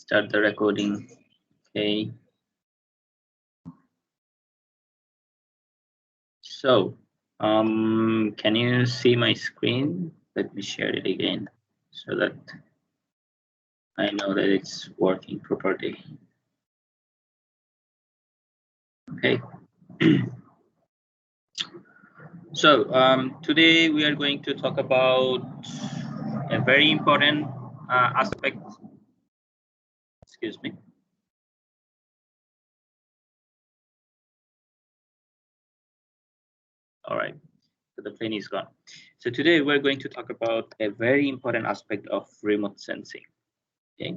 Start the recording. Okay. So, can you see my screen? Let me share it again so that I know that it's working properly. Okay. So, today we are going to talk about a very important aspect. Excuse me. All right. So the plane is gone. So today we're going to talk about a very important aspect of remote sensing. Okay.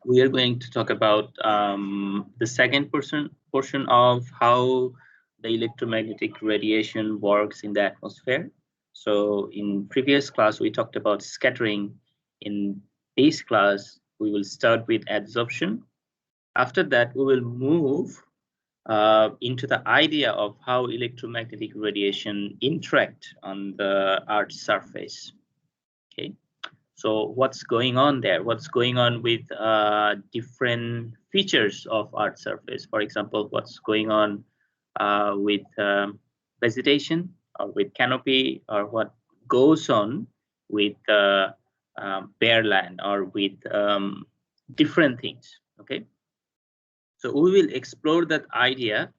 We are going to talk about the second portion of how the electromagnetic radiation works in the atmosphere. So in previous class, we talked about scattering. In this class, we will start with absorption. After that, we will move into the idea of how electromagnetic radiation interact on the Earth's surface. Okay. So what's going on there? What's going on with different features of Earth's surface? For example, what's going on with vegetation or with canopy, or what goes on with bare land or with different things, okay? So we will explore that idea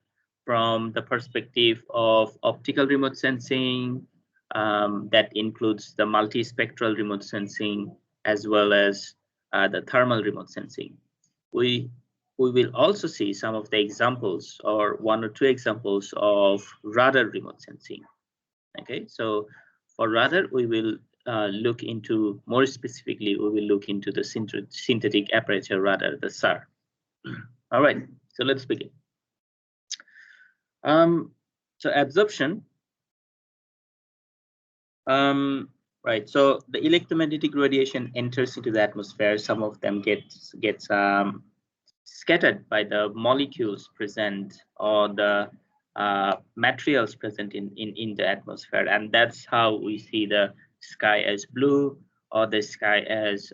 from the perspective of optical remote sensing, that includes the multispectral remote sensing as well as the thermal remote sensing. We will also see some of the examples, or one or two examples of radar remote sensing. Okay, so for radar, we will look into, more specifically, we will look into the synthetic aperture radar, the SAR. All right, so let's begin. So absorption. Right. So the electromagnetic radiation enters into the atmosphere. Some of them gets scattered by the molecules present or the materials present in the atmosphere, and that's how we see the sky as blue or the sky as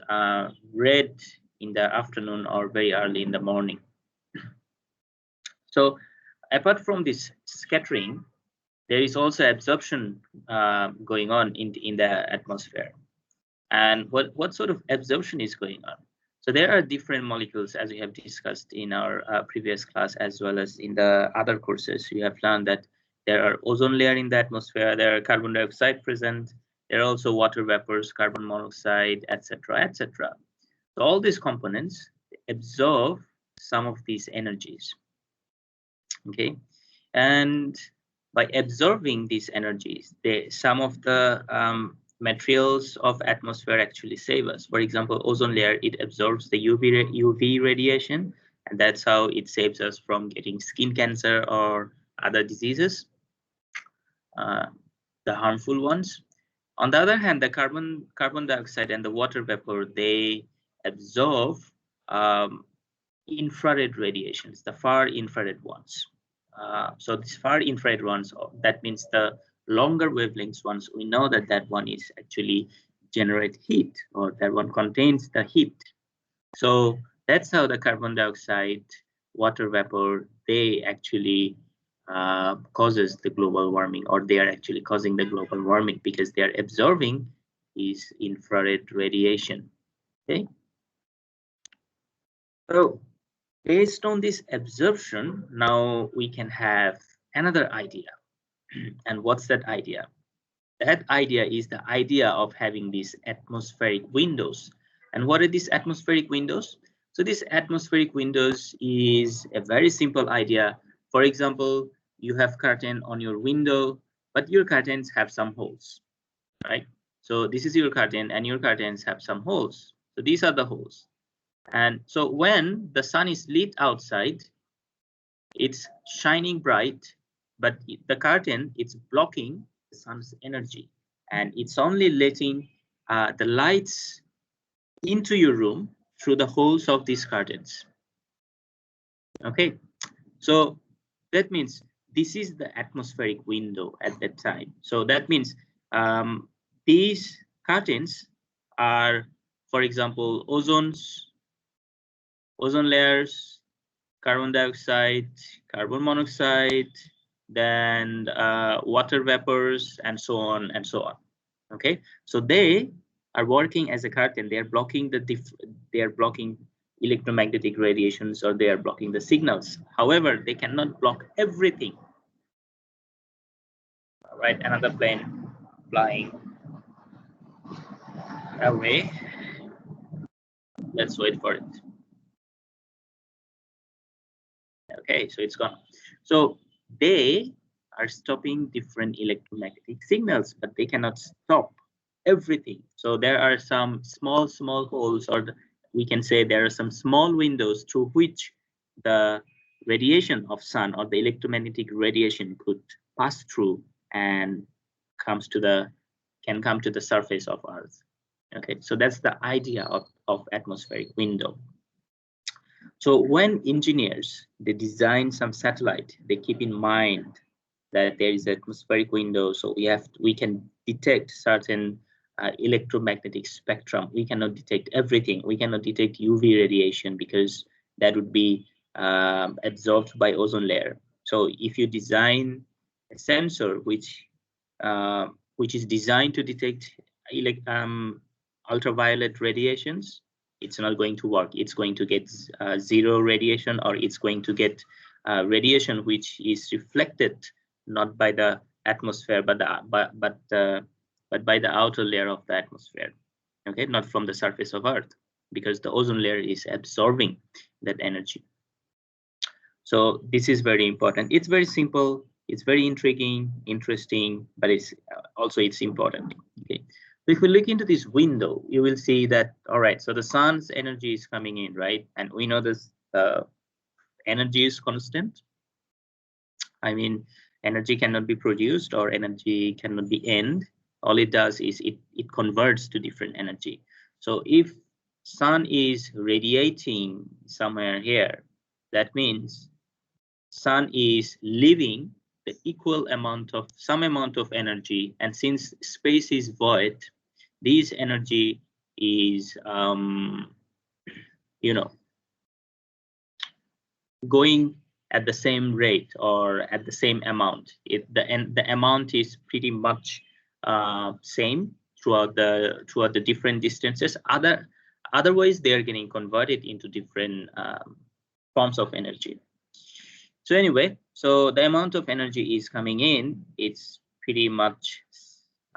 red in the afternoon or very early in the morning. So apart from this scattering, there is also absorption going on in the atmosphere. And what sort of absorption is going on? So there are different molecules, as we have discussed in our previous class, as well as in the other courses. You have learned that there are ozone layer in the atmosphere, there are carbon dioxide present, there are also water vapors, carbon monoxide, etc., etc. So all these components absorb some of these energies. Okay, and by absorbing these energies, some of the materials of atmosphere actually save us. For example, ozone layer, it absorbs the UV radiation, and that's how it saves us from getting skin cancer or other diseases, the harmful ones. On the other hand, the carbon dioxide and the water vapor, they absorb infrared radiations, the far infrared ones. So these far infrared ones, that means the longer wavelengths ones, we know that that one is actually generate heat, or that one contains the heat. So that's how the carbon dioxide, water vapor, they actually causes the global warming, or they are actually causing the global warming because they are absorbing this infrared radiation. Okay. So based on this absorption, now we can have another idea. And what's that idea? That idea is the idea of having these atmospheric windows. And what are these atmospheric windows? So these atmospheric windows is a very simple idea. For example, you have curtain on your window, but your curtains have some holes, right? So this is your curtain, and your curtains have some holes. So these are the holes. And so when the sun is lit outside, it's shining bright, but the curtain, it's blocking the sun's energy, and it's only letting the lights into your room through the holes of these curtains. Okay, so that means this is the atmospheric window at that time. So that means these curtains are, for example, ozone layers, carbon dioxide, carbon monoxide, then water vapors, and so on and so on. Okay, so they are working as a curtain. They are blocking electromagnetic radiations, or they are blocking the signals. However, they cannot block everything. All right, another plane flying away. Let's wait for it. Okay, so it's gone. So they are stopping different electromagnetic signals, but they cannot stop everything. So there are some small holes, or we can say there are some small windows through which the radiation of sun, or the electromagnetic radiation, could pass through and can come to the surface of Earth. Okay, so that's the idea of atmospheric window. So when engineers, they design some satellite, they keep in mind that there is atmospheric window, so we can detect certain electromagnetic spectrum. We cannot detect everything. We cannot detect UV radiation because that would be absorbed by ozone layer. So if you design a sensor which is designed to detect ultraviolet radiations, it's not going to work. It's going to get zero radiation, or it's going to get radiation which is reflected not by the atmosphere, but by the outer layer of the atmosphere. Okay, not from the surface of Earth, because the ozone layer is absorbing that energy. So this is very important. It's very simple. It's very intriguing, interesting, but it's important. Okay. If we look into this window, you will see that, all right, so the sun's energy is coming in, right? And we know this energy is constant. I mean, energy cannot be produced, or energy cannot be end. All it does is it converts to different energy. So if sun is radiating somewhere here, that means sun is leaving the equal amount of some amount of energy, and since space is void, this energy is going at the same rate or at the same amount. The amount is pretty much same throughout the different distances. Otherwise, they are getting converted into different forms of energy. So anyway, so the amount of energy is coming in. It's pretty much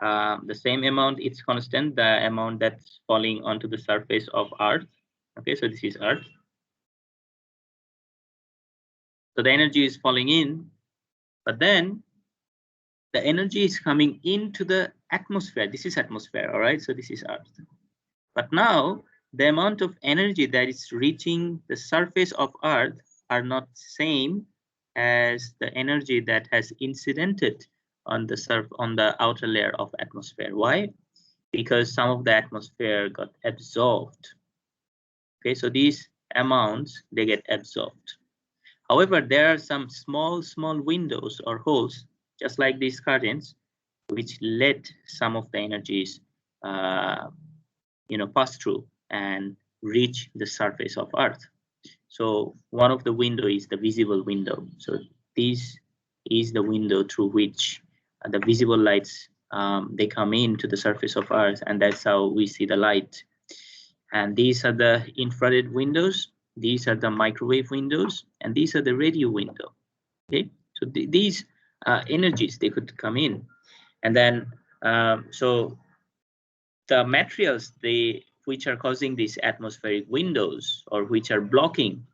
the same amount. It's constant. The amount that's falling onto the surface of Earth. Okay, so this is Earth. So the energy is falling in, but then the energy is coming into the atmosphere. This is atmosphere, all right? So this is Earth. But now the amount of energy that is reaching the surface of Earth are not same as the energy that has incidented on the outer layer of atmosphere. Why? Because some of the atmosphere got absorbed. Okay, so these amounts, they get absorbed. However, there are some small windows or holes, just like these curtains, which let some of the energies pass through and reach the surface of Earth. So one of the window is the visible window. So this is the window through which the visible lights they come into the surface of Earth, and that's how we see the light. And these are the infrared windows. These are the microwave windows, and these are the radio window. Okay, so these energies, they could come in, and then so the materials which are causing these atmospheric windows, or which are blocking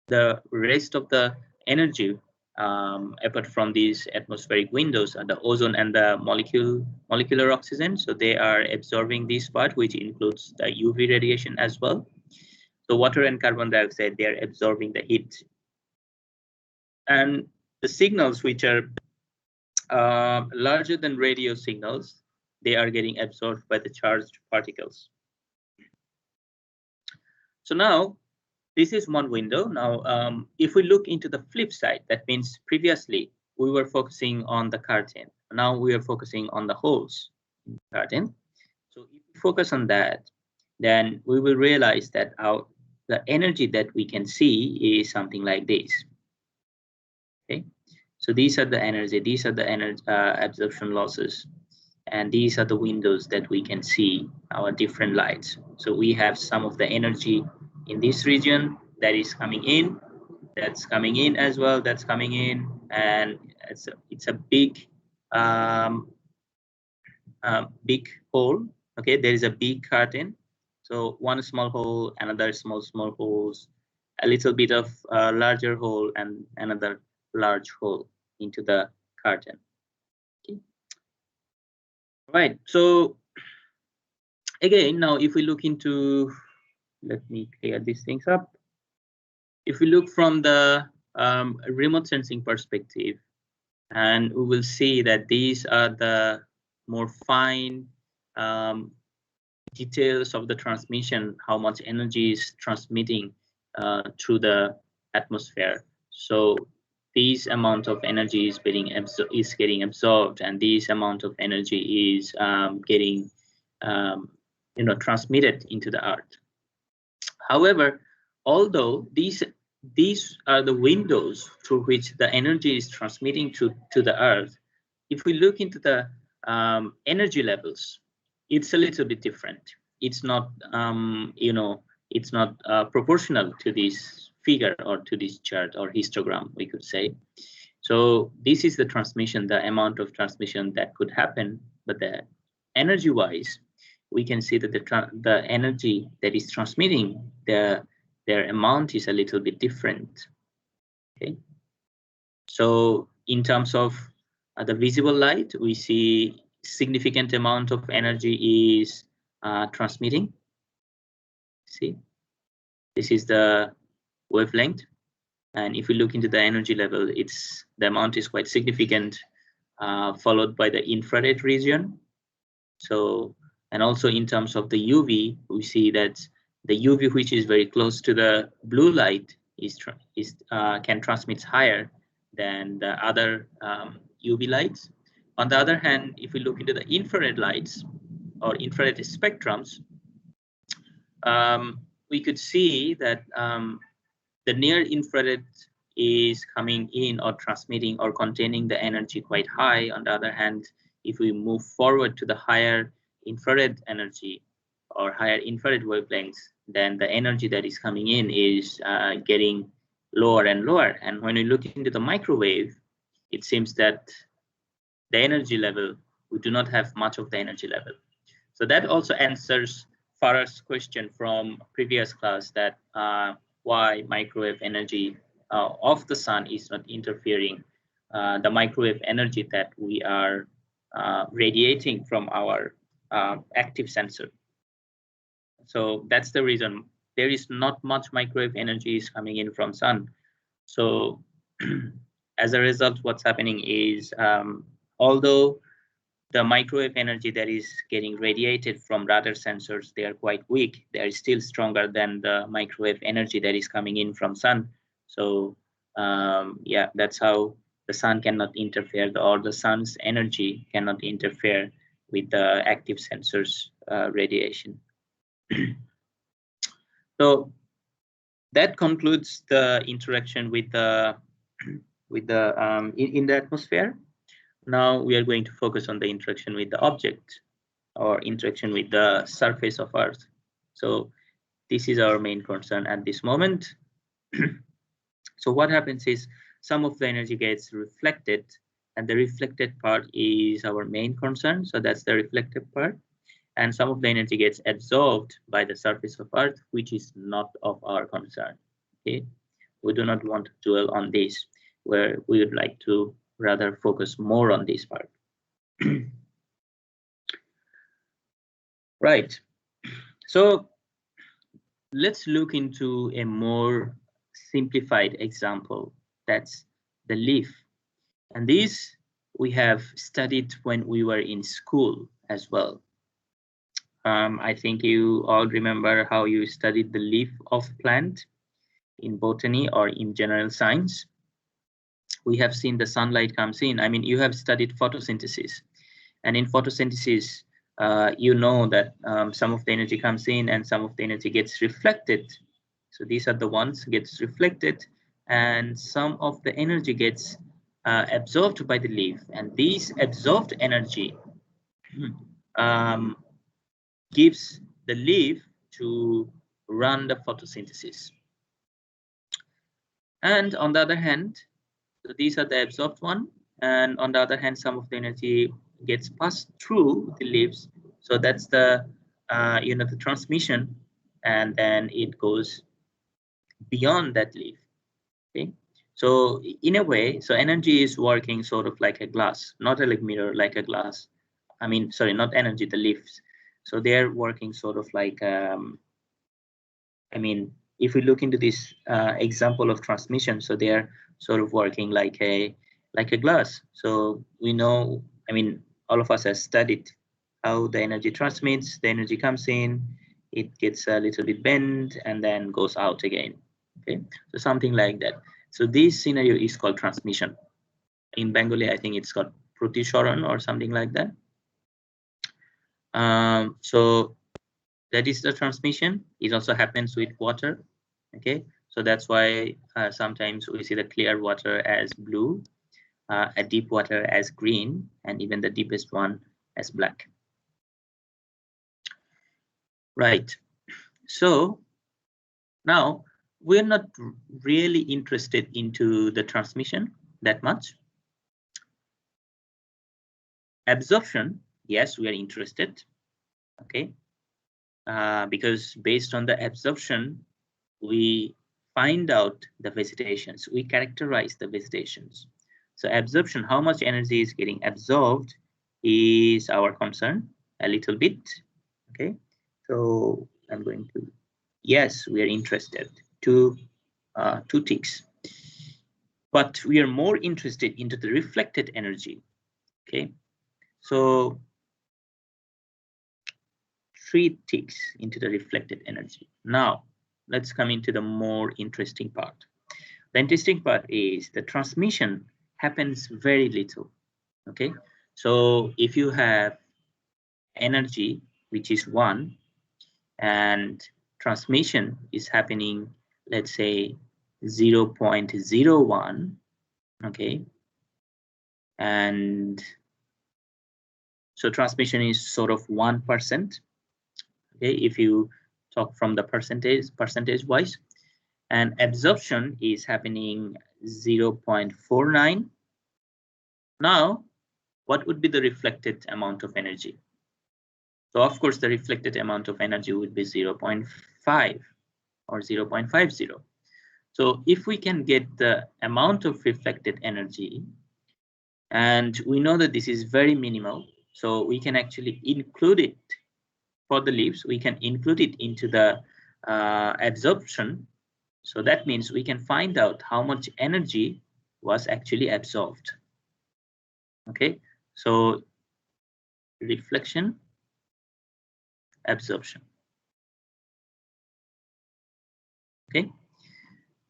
the rest of the energy apart from these atmospheric windows, are the ozone and the molecular oxygen. So they are absorbing this part, which includes the UV radiation as well. So water and carbon dioxide, they are absorbing the heat. And the signals which are larger than radio signals, they are getting absorbed by the charged particles. So now, this is one window. Now, if we look into the flip side, that means previously we were focusing on the curtain. Now we are focusing on the holes in the curtain. So if we focus on that, then we will realize that the energy that we can see is something like this. Okay, so these are the energy, these are the energy absorption losses, and these are the windows that we can see our different lights. So we have some of the energy in this region that is coming in, that's coming in as well, that's coming in, and it's a big big hole. Okay, there is a big curtain, so one small hole, another small holes, a little bit of larger hole, and another large hole into the curtain. Okay. Right, so again, now if we look into, let me clear these things up. If we look from the remote sensing perspective, and we will see that these are the more fine details of the transmission, how much energy is transmitting through the atmosphere. So this amount of energy is getting absorbed, and this amount of energy is getting transmitted into the earth. However, although these are the windows through which the energy is transmitting to the earth, if we look into the energy levels, it's a little bit different. It's not it's not proportional to this figure or to this chart or histogram, we could say. So this is the transmission, the amount of transmission that could happen, but the energy wise, we can see that the energy that is transmitting, their amount is a little bit different. Okay, so in terms of the visible light, we see significant amount of energy is transmitting. See, this is the wavelength, and if we look into the energy level, the amount is quite significant, followed by the infrared region. So, and also in terms of the UV, we see that the UV, which is very close to the blue light, can transmit higher than the other UV lights. On the other hand, if we look into the infrared lights or infrared spectrums, we could see that the near infrared is coming in or transmitting or containing the energy quite high. On the other hand, if we move forward to the higher infrared energy or higher infrared wavelengths, then the energy that is coming in is getting lower and lower. And when we look into the microwave, it seems that the energy level, we do not have much of the energy level. So that also answers Farah's question from previous class, that why microwave energy of the sun is not interfering the microwave energy that we are radiating from our active sensor. So that's the reason there is not much microwave energy is coming in from sun. So as a result, what's happening is although the microwave energy that is getting radiated from radar sensors, they are quite weak. They are still stronger than the microwave energy that is coming in from sun. So yeah, that's how the sun cannot interfere, or the sun's energy cannot interfere with the active sensors radiation. So that concludes the interaction with the in the atmosphere. Now we are going to focus on the interaction with the object or interaction with the surface of Earth. So this is our main concern at this moment. So what happens is some of the energy gets reflected, and the reflected part is our main concern. So that's the reflected part. And some of the energy gets absorbed by the surface of Earth, which is not of our concern. Okay, we do not want to dwell on this, where we would like to rather focus more on this part. Right. So let's look into a more simplified example. That's the leaf. And this we have studied when we were in school as well. I think you all remember how you studied the leaf of plant in botany or in general science. We have seen the sunlight comes in. I mean, you have studied photosynthesis, and in photosynthesis, you know that some of the energy comes in and some of the energy gets reflected. So these are the ones gets reflected, and some of the energy gets absorbed by the leaf, and these absorbed energy gives the leaf to run the photosynthesis. And on the other hand, so these are the absorbed one, and on the other hand, some of the energy gets passed through the leaves. So that's the the transmission, and then it goes beyond that leaf. Okay, so in a way, so energy is working sort of like a glass, not a like mirror, like a glass. I mean, sorry, not energy, the leaves. So they're working sort of like I mean, if we look into this example of transmission, so they're sort of working like a glass. So we know, I mean, all of us have studied how the energy transmits. The energy comes in, it gets a little bit bent, and then goes out again. Okay, so something like that. So this scenario is called transmission. In Bengali, I think it's called protisharan or something like that. So that is the transmission. It also happens with water. Okay, so that's why sometimes we see the clear water as blue, a deep water as green, and even the deepest one as black. Right. So now we're not really interested into the transmission that much. Absorption, yes, we are interested. Okay, because based on the absorption, we find out the vegetations, we characterize the vegetations. So absorption, how much energy is getting absorbed is our concern a little bit. Okay, so I'm going to, yes, we are interested, two ticks, but we are more interested into the reflected energy. Okay, so 3 ticks into the reflected energy. Now let's come into the more interesting part. The interesting part is the transmission happens very little. Okay, so if you have energy which is 1 and transmission is happening, let's say 0.01, okay, and so transmission is sort of 1%. Okay, if you talk from the percentage wise, and absorption is happening 0.49. Now what would be the reflected amount of energy? So of course the reflected amount of energy would be 0.5 or 0.50. So if we can get the amount of reflected energy, and we know that this is very minimal, so we can actually include it for the leaves, we can include it into the absorption. So that means we can find out how much energy was actually absorbed. Okay, so reflection, absorption. Okay,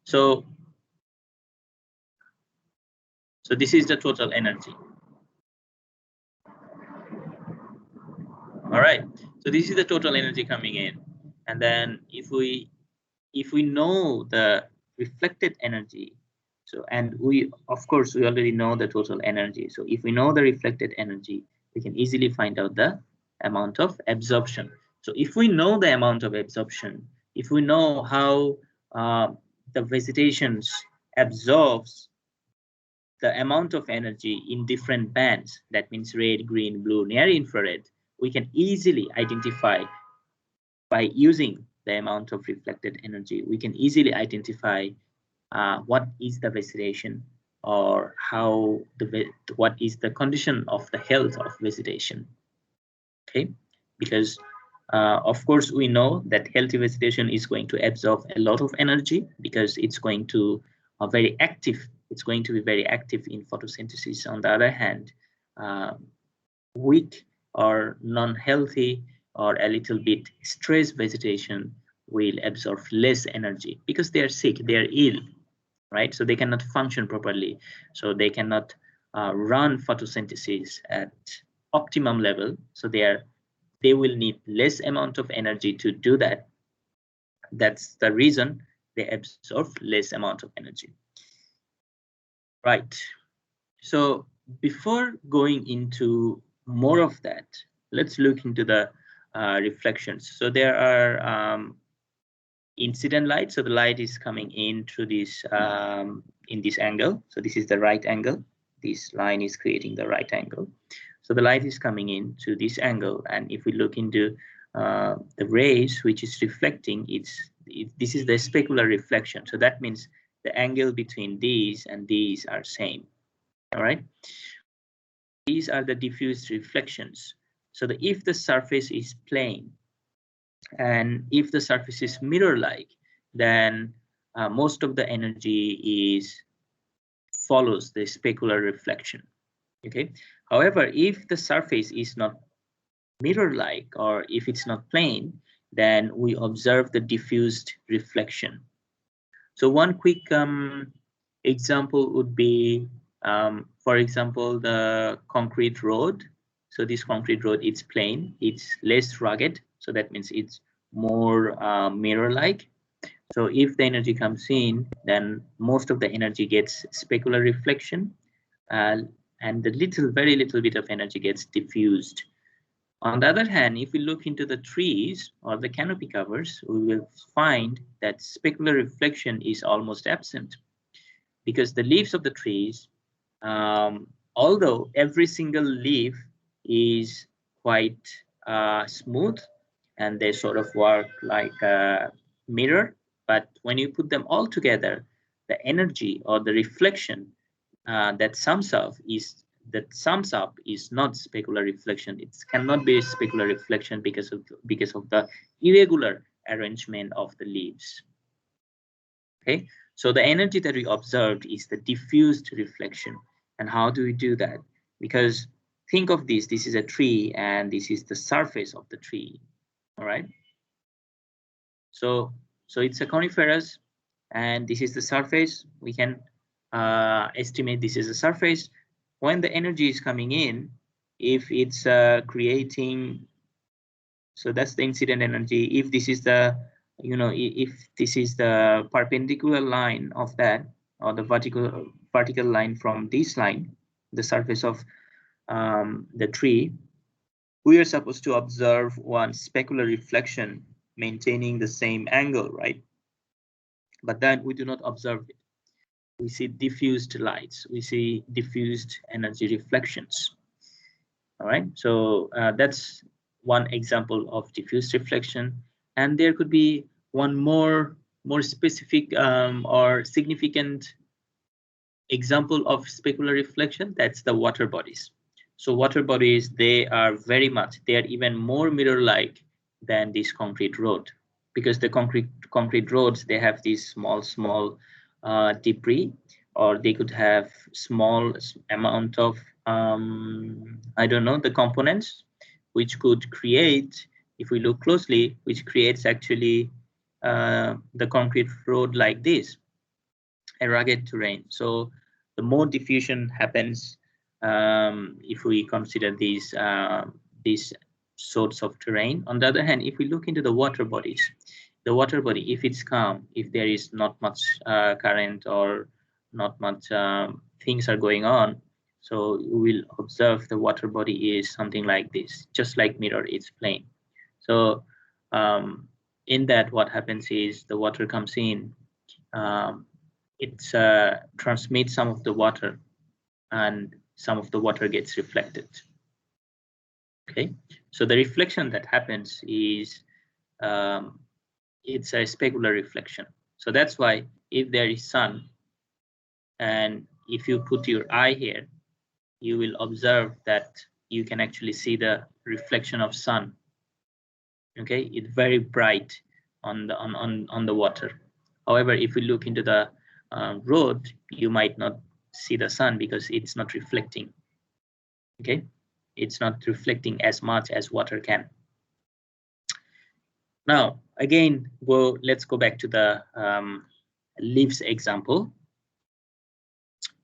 so this is the total energy. All right, so this is the total energy coming in, and then if we know the reflected energy, so, and we of course we already know the total energy, so if we know the reflected energy, we can easily find out the amount of absorption. So if we know the amount of absorption, if we know how the vegetation absorbs the amount of energy in different bands, that means red, green, blue, near infrared, we can easily identify by using the amount of reflected energy. We can easily identify what is the vegetation, or how what is the condition of the health of vegetation. Okay, because of course we know that healthy vegetation is going to absorb a lot of energy, because it's going to very active. It's going to be very active in photosynthesis. On the other hand, weak or non-healthy or a little bit stressed vegetation will absorb less energy, because they are sick, they are ill, right? So they cannot function properly, so they cannot run photosynthesis at optimum level, so they will need less amount of energy to do that. That's the reason they absorb less amount of energy. Right. So before going into more of that, let's look into the reflections. So there are incident light. So the light is coming in through this in this angle. So this is the right angle. This line is creating the right angle. So the light is coming in to this angle, and if we look into the rays which is reflecting, this is the specular reflection. So that means the angle between these and these are same. All right. These are the diffused reflections. So if the surface is plane and if the surface is mirror-like, then most of the energy follows the specular reflection. Okay. However, if the surface is not mirror-like or if it's not plane, then we observe the diffused reflection. So one quick example would be, for example, the concrete road. So this concrete road, it's plane, it's less rugged. So that means it's more mirror-like. So if the energy comes in, then most of the energy gets specular reflection, and the very little bit of energy gets diffused. On the other hand, if we look into the trees or the canopy covers, we will find that specular reflection is almost absent, because the leaves of the trees, although every single leaf is quite smooth and they sort of work like a mirror, but when you put them all together, the energy or the reflection that sums up is not specular reflection. It cannot be specular reflection because of the irregular arrangement of the leaves. Okay, so the energy that we observed is the diffused reflection. And how do we do that? Because think of this is a tree and this is the surface of the tree. All right, so it's a coniferous and this is the surface. We can estimate this is a surface. When the energy is coming in, if it's creating, so that's the incident energy. If this is the, if this is the perpendicular line of that, or the vertical line from this line, the surface of the tree, we are supposed to observe one specular reflection maintaining the same angle, right? But then we do not observe it. We see diffused lights, we see diffused energy reflections. All right, so that's one example of diffused reflection, and there could be one more specific or significant example of specular reflection. That's the water bodies. So water bodies, they are even more mirror-like than this concrete road, because the concrete roads, they have these small debris, or they could have small amount of I don't know, the components which could create, if we look closely, which creates actually the concrete road like this, a rugged terrain. So the more diffusion happens, if we consider these sorts of terrain. On the other hand, if we look into the water bodies, the water body, if it's calm, if there is not much current or not much things are going on, so you will observe the water body is something like this, just like mirror, it's plane. So in that, what happens is the water comes in, it transmits some of the water, and some of the water gets reflected. Okay, so the reflection that happens is it's a specular reflection. So that's why if there is sun, and if you put your eye here, you will observe that you can actually see the reflection of sun. Okay, it's very bright on the water. However, if we look into the road, you might not see the sun because it's not reflecting. Okay, it's not reflecting as much as water can. Now, again, let's go back to the leaves example,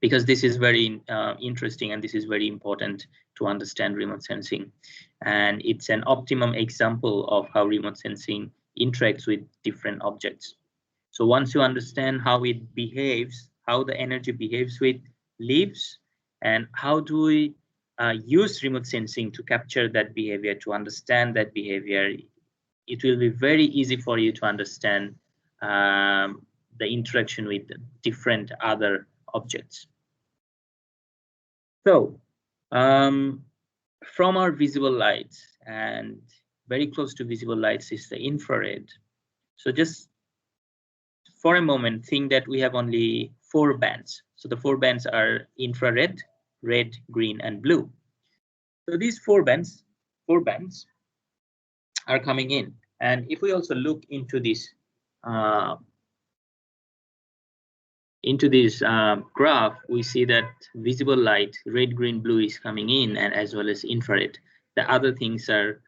because this is very interesting and this is very important to understand remote sensing. And it's an optimum example of how remote sensing interacts with different objects. So once you understand how it behaves, how the energy behaves with leaves, and how do we use remote sensing to capture that behavior, to understand that behavior, it will be very easy for you to understand the interaction with different other objects. So from our visible lights, and very close to visible lights is the infrared. So just for a moment, think that we have only 4 bands. So the 4 bands are infrared, red, green, and blue. So these 4 bands are coming in. And if we also look into this graph, we see that visible light, red, green, blue, is coming in, and as well as infrared. The other things are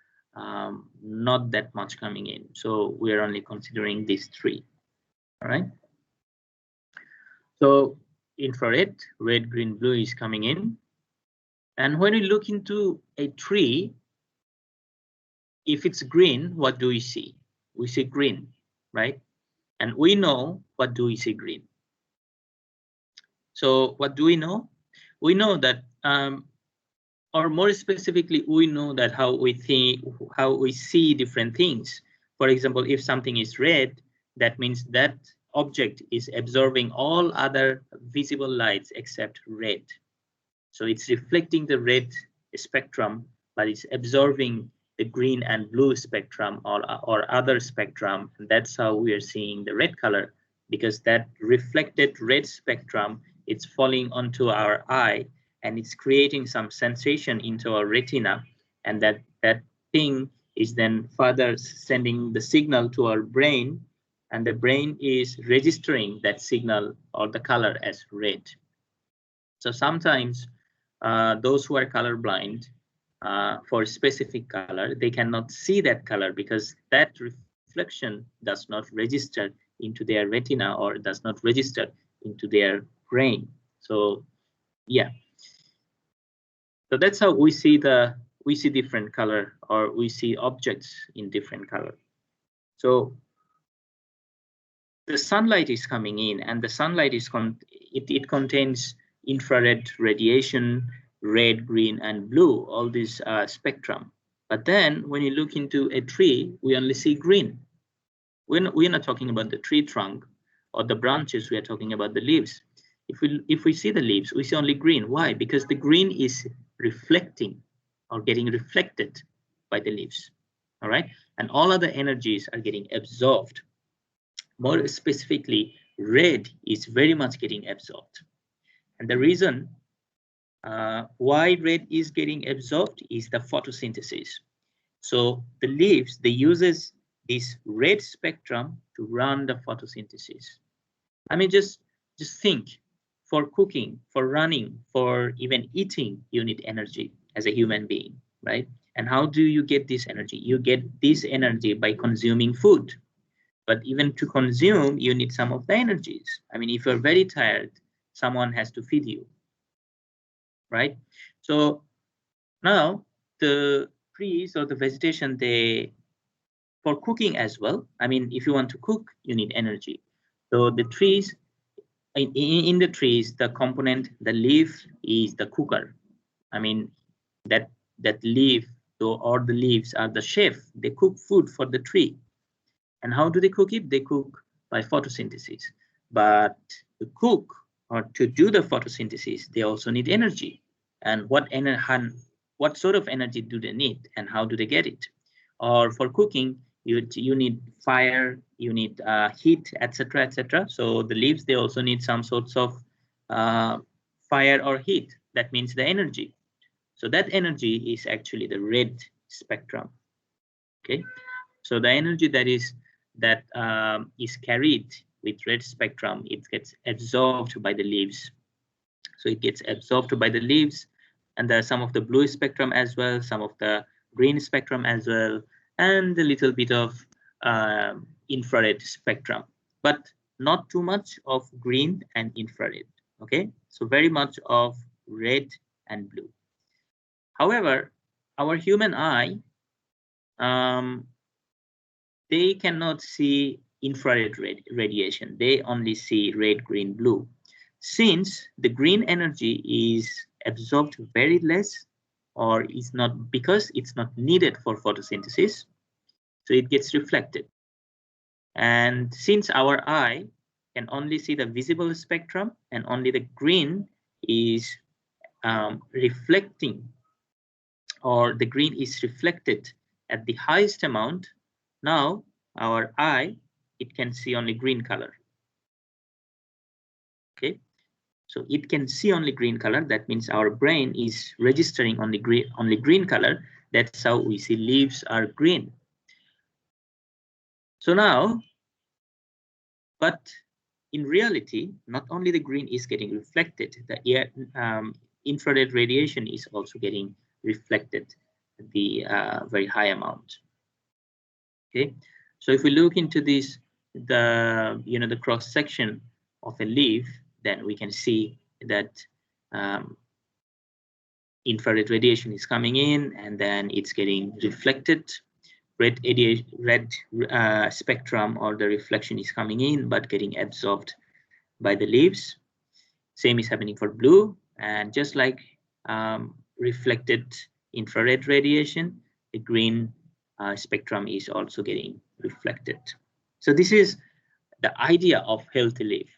not that much coming in. So we are only considering these 3. All right. So infrared, red, green, blue is coming in. And when we look into a tree, if it's green, what do we see? We see green, right? And we know, what do we see? Green. So what do we know? We know that, or more specifically, we know that how we see different things. For example, if something is red, that means that object is absorbing all other visible lights except red. So it's reflecting the red spectrum, but it's absorbing the green and blue spectrum or other spectrum. And that's how we are seeing the red color, because that reflected red spectrum, it's falling onto our eye and it's creating some sensation into our retina. And that thing is then further sending the signal to our brain, and the brain is registering that signal or the color as red. So sometimes those who are colorblind, for a specific color, they cannot see that color because that reflection does not register into their retina or does not register into their brain. So yeah, so that's how we see different color, or we see objects in different color. So the sunlight is coming in, and the sunlight is it contains infrared radiation, red, green, and blue, all this spectrum. But then when you look into a tree, we only see green. We're not talking about the tree trunk or the branches, we are talking about the leaves. If we see the leaves, we see only green. Why? Because the green is reflecting or getting reflected by the leaves. All right, and all other energies are getting absorbed. More specifically, red is very much getting absorbed. And the reason why red is getting absorbed is the photosynthesis. So the leaves, they uses this red spectrum to run the photosynthesis. I mean, just think, for cooking, for running, for even eating, you need energy as a human being, right? And how do you get this energy? You get this energy by consuming food. But even to consume, you need some of the energies. I mean, if you're very tired, someone has to feed you, right? So now the trees or the vegetation, for cooking as well. I mean, if you want to cook, you need energy. So the trees, in the trees, the component, the leaf is the cooker. I mean, that leaf or the leaves are the chef. They cook food for the tree. And how do they cook it? They cook by photosynthesis. But to cook or to do the photosynthesis, they also need energy. And what sort of energy do they need, and how do they get it? Or for cooking, you need fire, you need heat, etc., etc. So the leaves, they also need some sorts of fire or heat. That means the energy. So that energy is actually the red spectrum. Okay, so the energy that is carried with red spectrum, it gets absorbed by the leaves. So it gets absorbed by the leaves, and there are some of the blue spectrum as well, some of the green spectrum as well, and a little bit of infrared spectrum, but not too much of green and infrared. Okay, so very much of red and blue. However, our human eye, they cannot see infrared radiation. They only see red, green, blue. Since the green energy is absorbed very less, or is not, because it's not needed for photosynthesis, so it gets reflected. And since our eye can only see the visible spectrum and only the green is reflecting, or the green is reflected at the highest amount, now our eye, it can see only green color. Okay, so it can see only green color. That means our brain is registering only green color. That's how we see leaves are green. So now, but in reality, not only the green is getting reflected, the infrared radiation is also getting reflected at the very high amount. Okay, so if we look into this, the cross section of a leaf, then we can see that infrared radiation is coming in, and then it's getting reflected. Red spectrum, or the reflection, is coming in but getting absorbed by the leaves. Same is happening for blue, and just like reflected infrared radiation, the green spectrum is also getting reflected. So this is the idea of healthy leaf.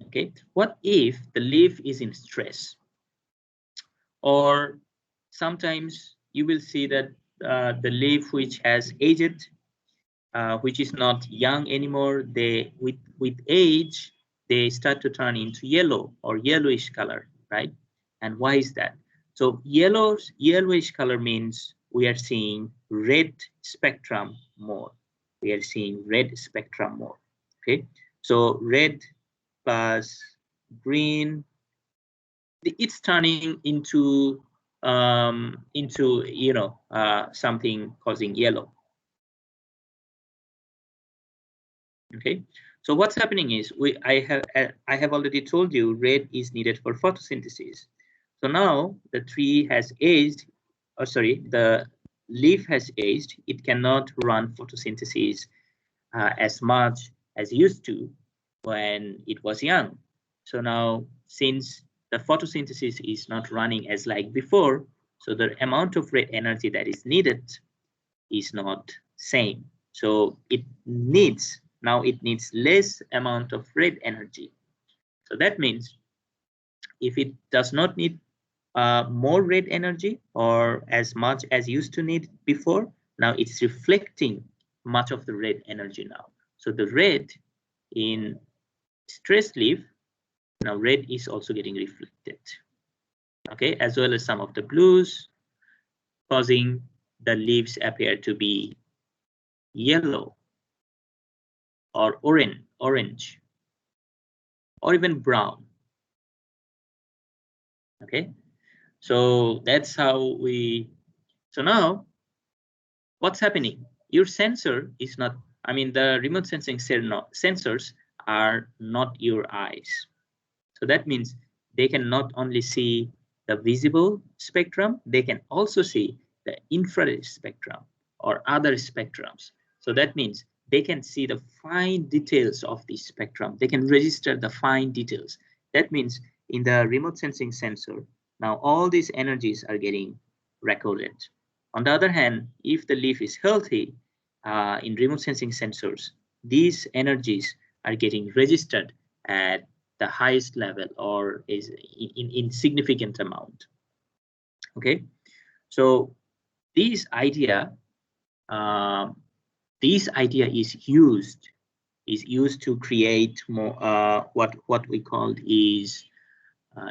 Okay, what if the leaf is in stress? Or sometimes you will see that the leaf which has aged, which is not young anymore, they with age they start to turn into yellow or yellowish color, right? And why is that? So yellowish color means we are seeing red spectrum more. We are seeing red spectrum more. Okay, so red plus green, it's turning into something causing yellow. Okay, so what's happening is I have already told you red is needed for photosynthesis. So now the tree has aged, or sorry, the leaf has aged. It cannot run photosynthesis as much as it used to when it was young. So now, since the photosynthesis is not running as like before, so the amount of red energy that is needed is not same. So it needs less amount of red energy. So that means if it does not need more red energy or as much as used to need before, now it's reflecting much of the red energy now. So the red in stress leaf, now red is also getting reflected. Okay, as well as some of the blues, causing the leaves appear to be yellow or orange, or even brown. Okay, so that's how we. So now, what's happening? Your sensor is not. I mean, the remote sensing sensors are not your eyes. So that means they can not only see the visible spectrum, they can also see the infrared spectrum or other spectrums. So that means they can see the fine details of the spectrum. They can register the fine details. That means in the remote sensing sensor, now all these energies are getting recorded. On the other hand, if the leaf is healthy, in remote sensing sensors, these energies are getting registered at the highest level, or is in significant amount. Okay, so this idea is used to create more what we call is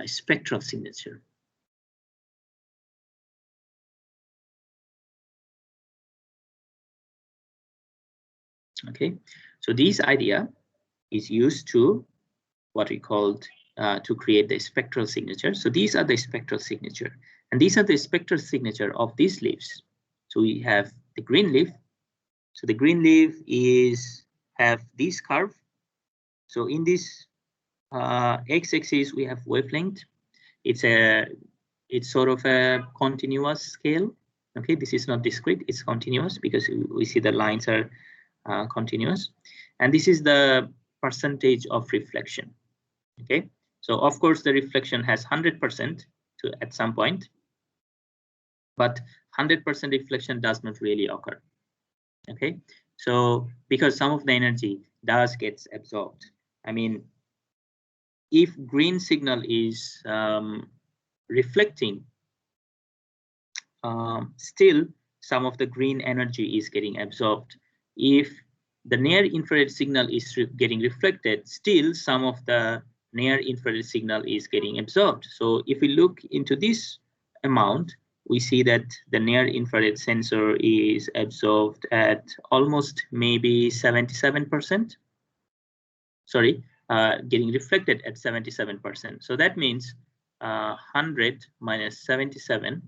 spectral signature. Okay, so this idea is used to what we called to create the spectral signature. So these are the spectral signature, and these are the spectral signature of these leaves. So we have the green leaf. So the green leaf have this curve. So in this x-axis we have wavelength. It's sort of a continuous scale. Okay, this is not discrete, it's continuous because we see the lines are continuous, and this is the percentage of reflection. Okay, so of course the reflection has 100% at some point, but 100% reflection does not really occur. Okay, so because some of the energy does gets absorbed. I mean, if green signal is reflecting, still some of the green energy is getting absorbed. If the near infrared signal is getting reflected, still some of the near infrared signal is getting absorbed. So if we look into this amount, we see that the near infrared sensor is absorbed at almost maybe 77%. Sorry, getting reflected at 77%. So that means 100 minus 77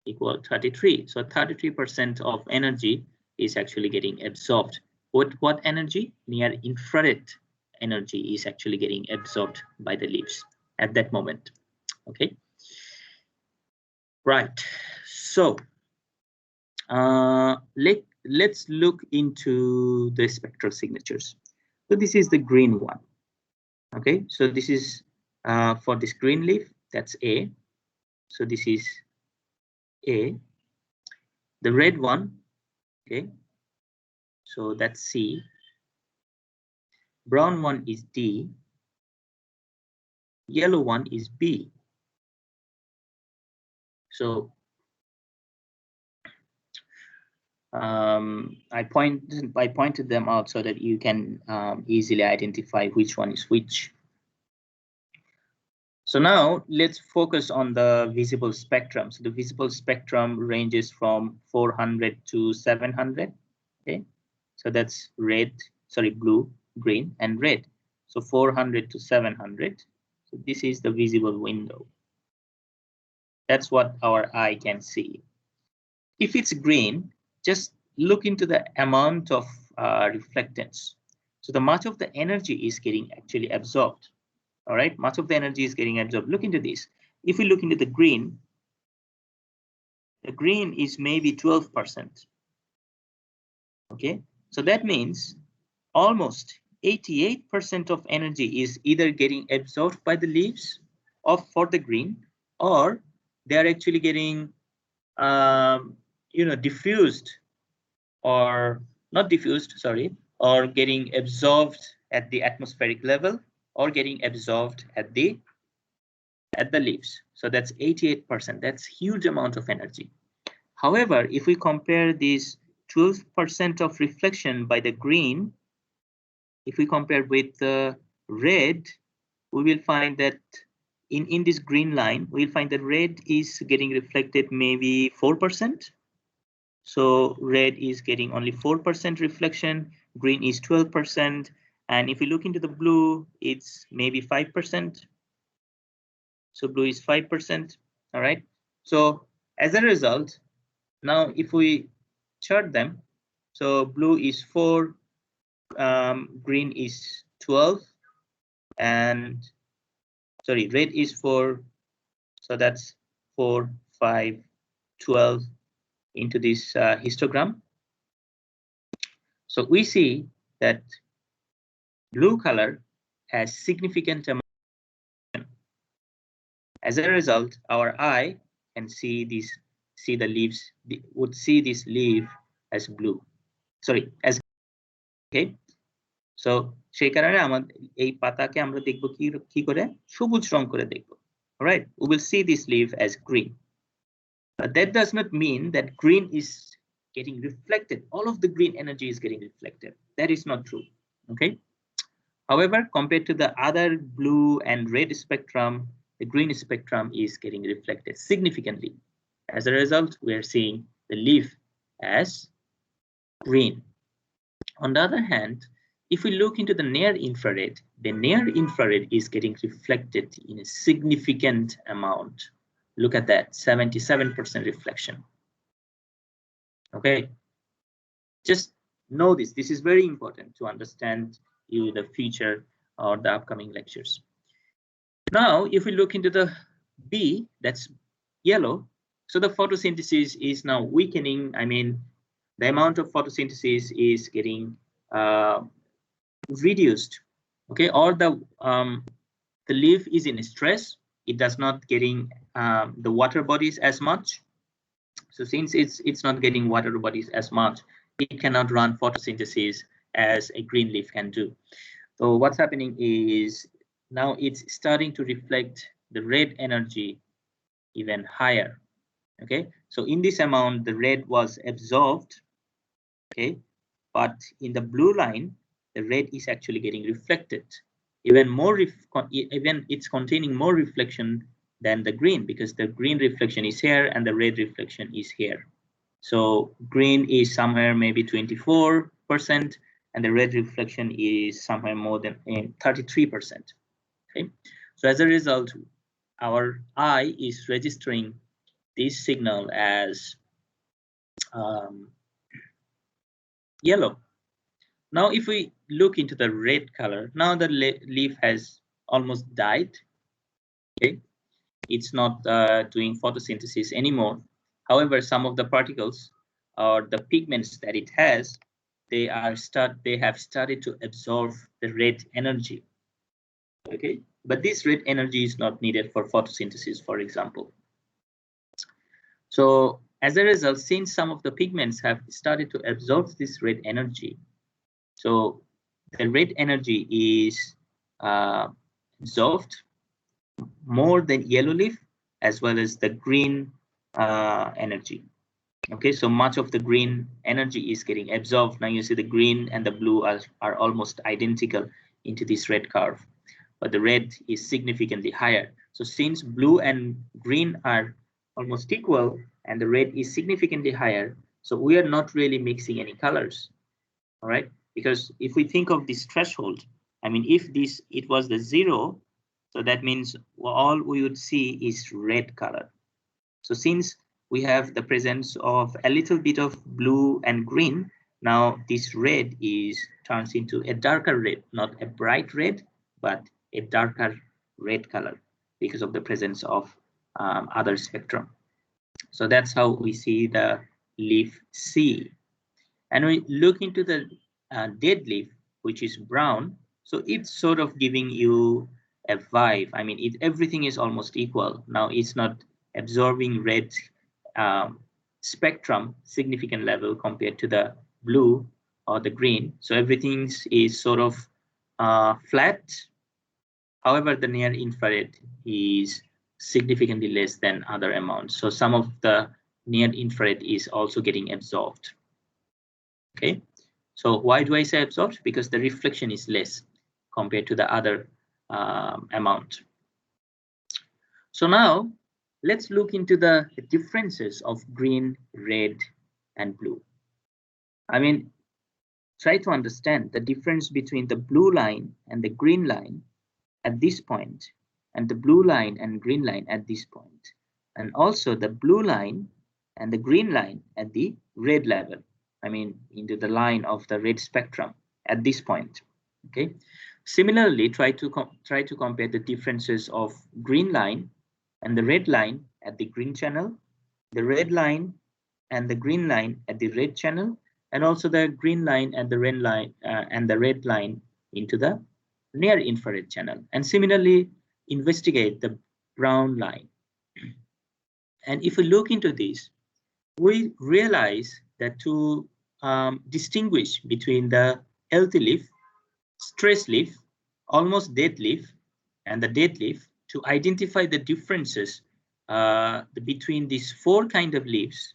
equal 33. So 33% of energy is actually getting absorbed. What energy? Near infrared energy is actually getting absorbed by the leaves at that moment. Okay. Right. So let's look into the spectral signatures. So this is the green one. Okay. So this is for this green leaf, that's A. So this is A. The red one, okay, so that's C. Brown one is D. Yellow one is B. So I pointed them out so that you can easily identify which one is which. So now let's focus on the visible spectrum. So the visible spectrum ranges from 400 to 700. Okay, so that's red, sorry, blue, green, and red. So 400 to 700. So this is the visible window. That's what our eye can see. If it's green, just look into the amount of reflectance. So the much of the energy is getting actually absorbed. All right, much of the energy is getting absorbed. Look into this. If we look into the green is maybe 12%. Okay, so that means almost 88% of energy is either getting absorbed by the leaves for the green, or they are actually getting diffused, or not diffused, sorry, or getting absorbed at the atmospheric level, or getting absorbed at the leaves. So that's 88%. That's huge amount of energy. However, if we compare this 12% of reflection by the green, if we compare with the red, we will find that in this green line, we'll find that red is getting reflected maybe 4%. So red is getting only 4% reflection, green is 12%. And if we look into the blue, it's maybe 5%. So blue is 5%. All right. So as a result, now if we chart them, so blue is 4, green is 12, and sorry, red is 4. So that's 4, 5, 12 into this histogram. So we see that blue color has significant amount. As a result, our eye can see the leaves, would see this leaf as blue. Sorry, as okay. So সেই কারণে আমাদের এই পাতাকে আমরা দেখব কি করে সবুজ রং করে দেখব. All right, we will see this leaf as green. But that does not mean that green is getting reflected. All of the green energy is getting reflected. That is not true. Okay. However, compared to the other blue and red spectrum, the green spectrum is getting reflected significantly. As a result, we are seeing the leaf as green. On the other hand, if we look into the near infrared, the near infrared is getting reflected in a significant amount. Look at that, 77% reflection. Okay, just know this. This is very important to understand the future or the upcoming lectures. Now, if we look into the B, that's yellow. So the photosynthesis is now weakening. I mean, the amount of photosynthesis is getting reduced, okay, or the leaf is in stress. It does not getting the water bodies as much. So since it's not getting water bodies as much, it cannot run photosynthesis as a green leaf can do. So what's happening is now it's starting to reflect the red energy even higher. Okay, so in this amount the red was absorbed, okay, but in the blue line the red is actually getting reflected even more, even it's containing more reflection than the green, because the green reflection is here and the red reflection is here. So green is somewhere maybe 24%, and the red reflection is somewhere more than 33%. Okay, so as a result, our eye is registering this signal as yellow. Now, if we look into the red color, now the leaf has almost died. Okay, it's not doing photosynthesis anymore. However, some of the particles or the pigments that it has, they have started to absorb the red energy. Okay, but this red energy is not needed for photosynthesis, for example. So as a result, since some of the pigments have started to absorb this red energy, so the red energy is absorbed more than yellow leaf as well as the green energy. Okay, so much of the green energy is getting absorbed. Now you see the green and the blue are almost identical into this red curve, but the red is significantly higher. So since blue and green are almost equal and the red is significantly higher, so we are not really mixing any colors. All right, because if we think of this threshold, I mean, if it was the 0, so that means all we would see is red color. So since we have the presence of a little bit of blue and green, now this red turns into a darker red, not a bright red, but a darker red color because of the presence of other spectrum. So that's how we see the leaf C. And we look into the dead leaf, which is brown. So it's sort of giving you a vibe. I mean, everything is almost equal. Now it's not absorbing red spectrum significant level compared to the blue or the green. So everything is sort of flat. However, the near infrared is significantly less than other amounts. So some of the near infrared is also getting absorbed. Okay, so why do I say absorbed? Because the reflection is less compared to the other amount. So now let's look into the differences of green, red, and blue. I mean, try to understand the difference between the blue line and the green line at this point, and the blue line and green line at this point, and also the blue line and the green line at the red level. I mean, into the line of the red spectrum at this point. Okay. Similarly, try to compare the differences of green line and the red line at the green channel, the red line and the green line at the red channel, and also the green line and the red line into the near infrared channel. And similarly, investigate the brown line. And if we look into this, we realize that to distinguish between the healthy leaf, stress leaf, almost dead leaf, and the dead leaf, to identify the differences between these 4 kinds of leaves,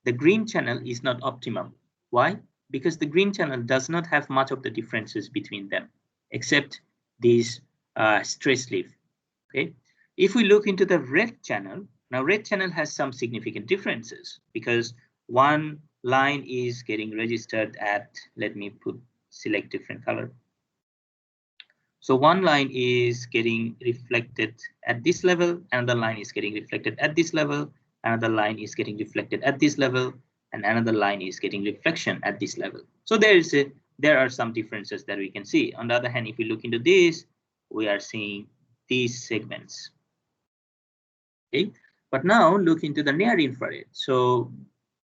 the green channel is not optimum. Why? Because the green channel does not have much of the differences between them, except these stress leaf. Okay. If we look into the red channel, now red channel has some significant differences because one line is getting registered at, let me select different color. So one line is getting reflected at this level, another line is getting reflected at this level, another line is getting reflected at this level, and another line is getting reflection at this level. So there are some differences that we can see. On the other hand, if we look into this, we are seeing these segments. Okay, but now look into the near infrared. So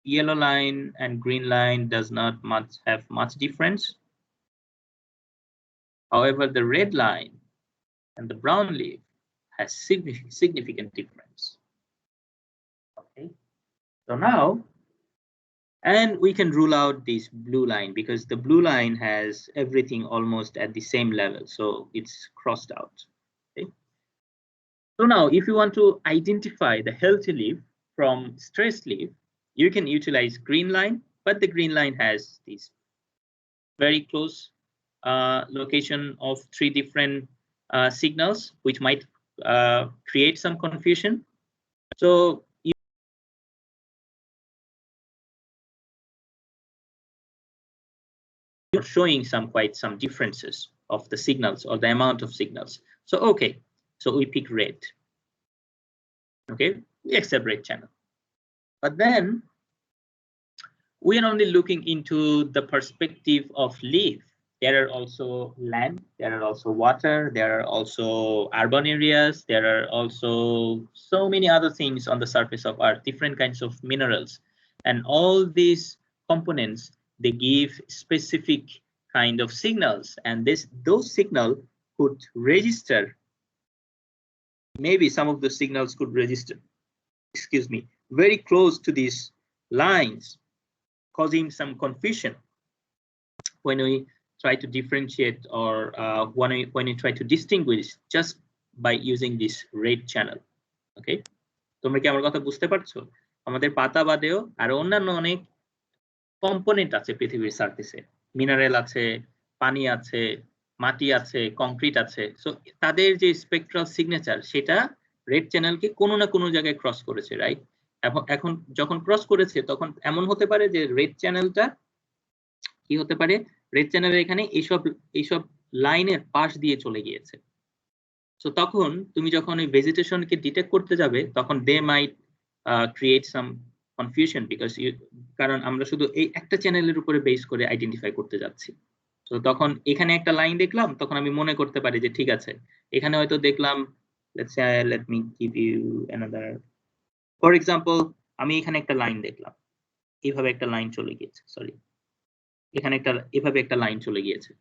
yellow line and green line does not have much difference. However, the red line and the brown leaf has significant difference. Okay, so now, and we can rule out this blue line because the blue line has everything almost at the same level, so it's crossed out. Okay, so now if you want to identify the healthy leaf from stressed leaf, you can utilize green line, but the green line has this very close location of 3 different signals, which might create some confusion. So you're showing some differences of the signals or the amount of signals. So okay, so we pick red. Okay, we accept red channel. But then we are only looking into the perspective of leaf. There are also land, there are also water, there are also urban areas, there are also so many other things on the surface of Earth, different kinds of minerals. And all these components, they give specific kind of signals, and those signals could register. Maybe some of the signals could register, excuse me, very close to these lines, causing some confusion when we try to differentiate or when we try to distinguish just by using this red channel. Okay, তোমরা কি আমার কথা বুঝতে পারছো? আমাদের পাতা বাদেও আর অন্যান্য অনেক কম্পোনেন্ট আছে পৃথিবীর সারফেসে, মিনারেল আছে, পানি আছে, মাটি আছে, কংক্রিট আছে। সো তাদের যে স্পেকট্রাল সিগনেচার সেটা রেড চ্যানেলকে কোনো না কোনো জায়গায় ক্রস করেছে, রাইট? এখন যখন ক্রস করেছে তখন এমন হতে পারে যে রেড চ্যানেলটা কি হতে পারে, রেড চ্যানেলের এখানে এইসব লাইনের পাশ দিয়ে চলে গিয়েছে। সো তখন তুমি যখন এই ভেজিটেশনকে ডিটেক্ট করতে যাবে তখন দে মাইট ক্রিয়েট সাম কনফিউশন বিকজ কারণ আমরা শুধু এই একটা চ্যানেলের উপরে বেস করে আইডেন্টিফাই করতে যাচ্ছি। তো তখন এখানে একটা লাইন দেখলাম, তখন আমি মনে করতে পারি যে ঠিক আছে, এখানে হয়তো দেখলাম, let me give you another, for example, আমি এখানে একটা লাইন দেখলাম, এইভাবে একটা লাইন চলে গিয়েছে, সরি, এখানে একটা এভাবে একটা লাইন চলে গিয়েছে,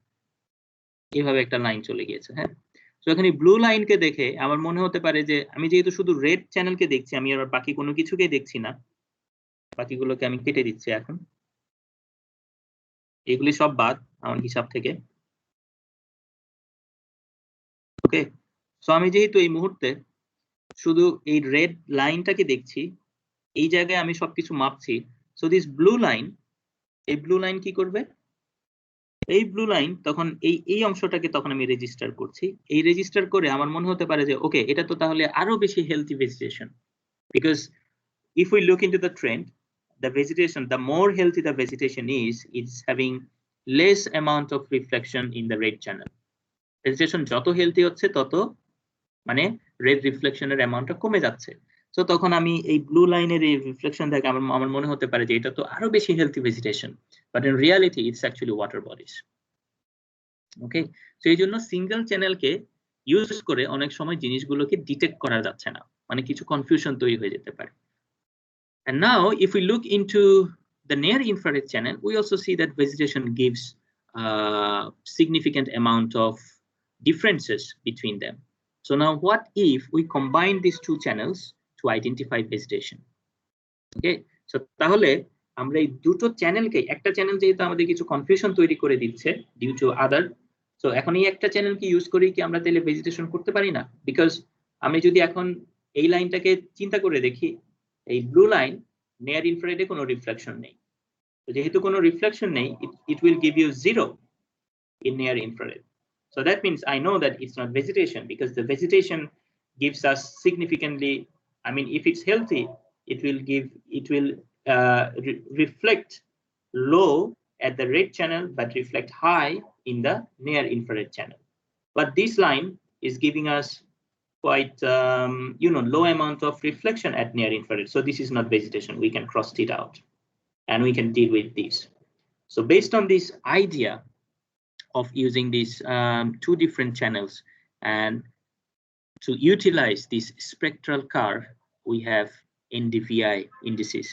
এইভাবে একটা লাইন চলে গিয়েছে। হ্যাঁ, তো এখানে ব্লু লাইনকে দেখে আমার মনে হতে পারে যে আমি যেহেতু শুধু রেড চ্যানেলকে দেখছি, আমি আর বাকি কোনো কিছুকেই দেখছি না, বাকিগুলোকে আমি কেটে দিচ্ছি এখন, এগুলি সব বাদ আমার হিসাব থেকে। ওকে, সো আমি যেহেতু এই মুহূর্তে শুধু এই রেড লাইনটাকে দেখছি, এই জায়গায় আমি সবকিছু মাপছি, সো দিস ব্লু লাইন, এই ব্লু লাইন কি করবে, এই ব্লু লাইন তখন এই অংশটাকে তখন আমি রেজিস্টার করছি, এই রেজিস্টার করে আমার মনে হতে পারে যে ওকে, এটা তো তাহলে আরো বেশি healthy vegetation, because if we look into the trend, the vegetation, the more healthy the vegetation is, it's having less amount of reflection in the red channel. Vegetation যত হেলথি হচ্ছে তত মানে রেড রিফ্লেকশনের অ্যামাউন্টটা কমে যাচ্ছে। সো তখন আমি এই ব্লু লাইনের এই রিফ্লেকশন দেখে আমার মনে হতে পারে যে এটা তো আরো বেশি healthy vegetation, but in reality it's actually water bodies. Okay, তো এই জন্য সিঙ্গেল চ্যানেলকে ইউজ করে অনেক সময় জিনিসগুলোকে ডিটেক্ট করা যাচ্ছে না, মানে কিছু কনফিউশন তৈরি হয়ে যেতে পারে। And now if we look into the near infrared channel, we also see that vegetation gives significant amount of differences between them. So now what if we combine these two channels to identify vegetation? Okay, so তাহলে আমরা এই দুটো চ্যানেলকে, একটা channel যেহেতু আমাদের কিছু confusion তৈরি করে দিচ্ছে ডিউ টু আদার, সো এখন এই একটা চ্যানেলকে ইউজ করেই কি আমরা তাহলে ভেজিটেশন করতে পারি না? বিকজ আমি যদি এখন এই লাইনটাকে চিন্তা করে দেখি, এই ব্লু লাইন নিয়ার ইনফ্রারেডে কোনো রিফ্লেকশন নেই, তো যেহেতু কোনো রিফ্লেকশন নেই, it will give you 0 in near infrared. So that means I know that it's not vegetation, because the vegetation gives us significantly, I mean, if it's healthy, it will reflect low at the red channel but reflect high in the near infrared channel. But this line is giving us quite low amount of reflection at near infrared, so this is not vegetation. We can cross it out and we can deal with this. So based on this idea of using these two different channels and to utilize this spectral curve, we have NDVI indices,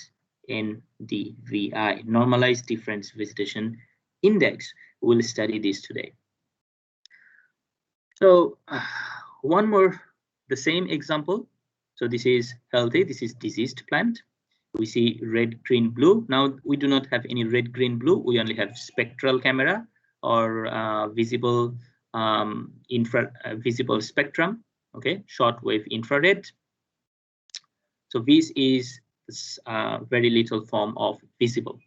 NDVI, normalized difference vegetation index. We'll study this today. So one more, the same example. So this is healthy, this is diseased plant. We see red, green, blue. Now we do not have any red, green, blue. We only have spectral camera or visible visible spectrum. Okay, shortwave infrared. So this is very little form of visible.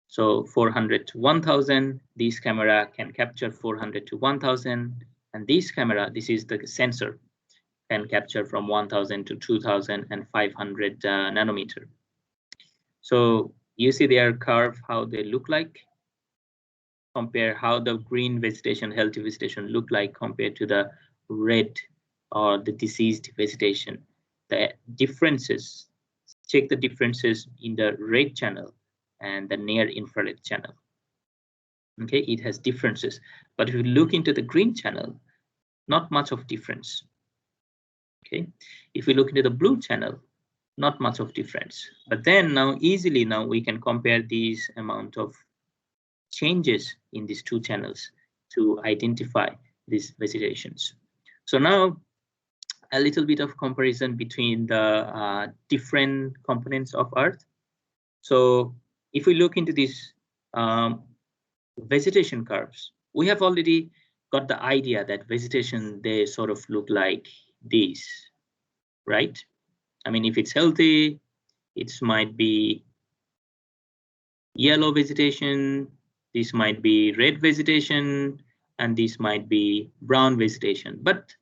So 400 to 1000, this camera can capture 400 to 1000, and this camera, this is the sensor, can capture from 1000 to 2500 nanometer. So you see their curve, how they look like. Compare how the green vegetation, healthy vegetation look like compared to the red or the diseased vegetation. The differences, check the differences in the red channel and the near infrared channel. Okay, it has differences, but if you look into the green channel, not much of difference. Okay, if we look into the blue channel, not much of difference. But then now easily now we can compare these amount of changes in these two channels to identify these vegetations. So now a little bit of comparison between the different components of Earth. So if we look into these vegetation curves, we have already got the idea that vegetation, they sort of look like these, right? I mean, if it's healthy, it might be yellow vegetation, this might be red vegetation, and this might be brown vegetation. But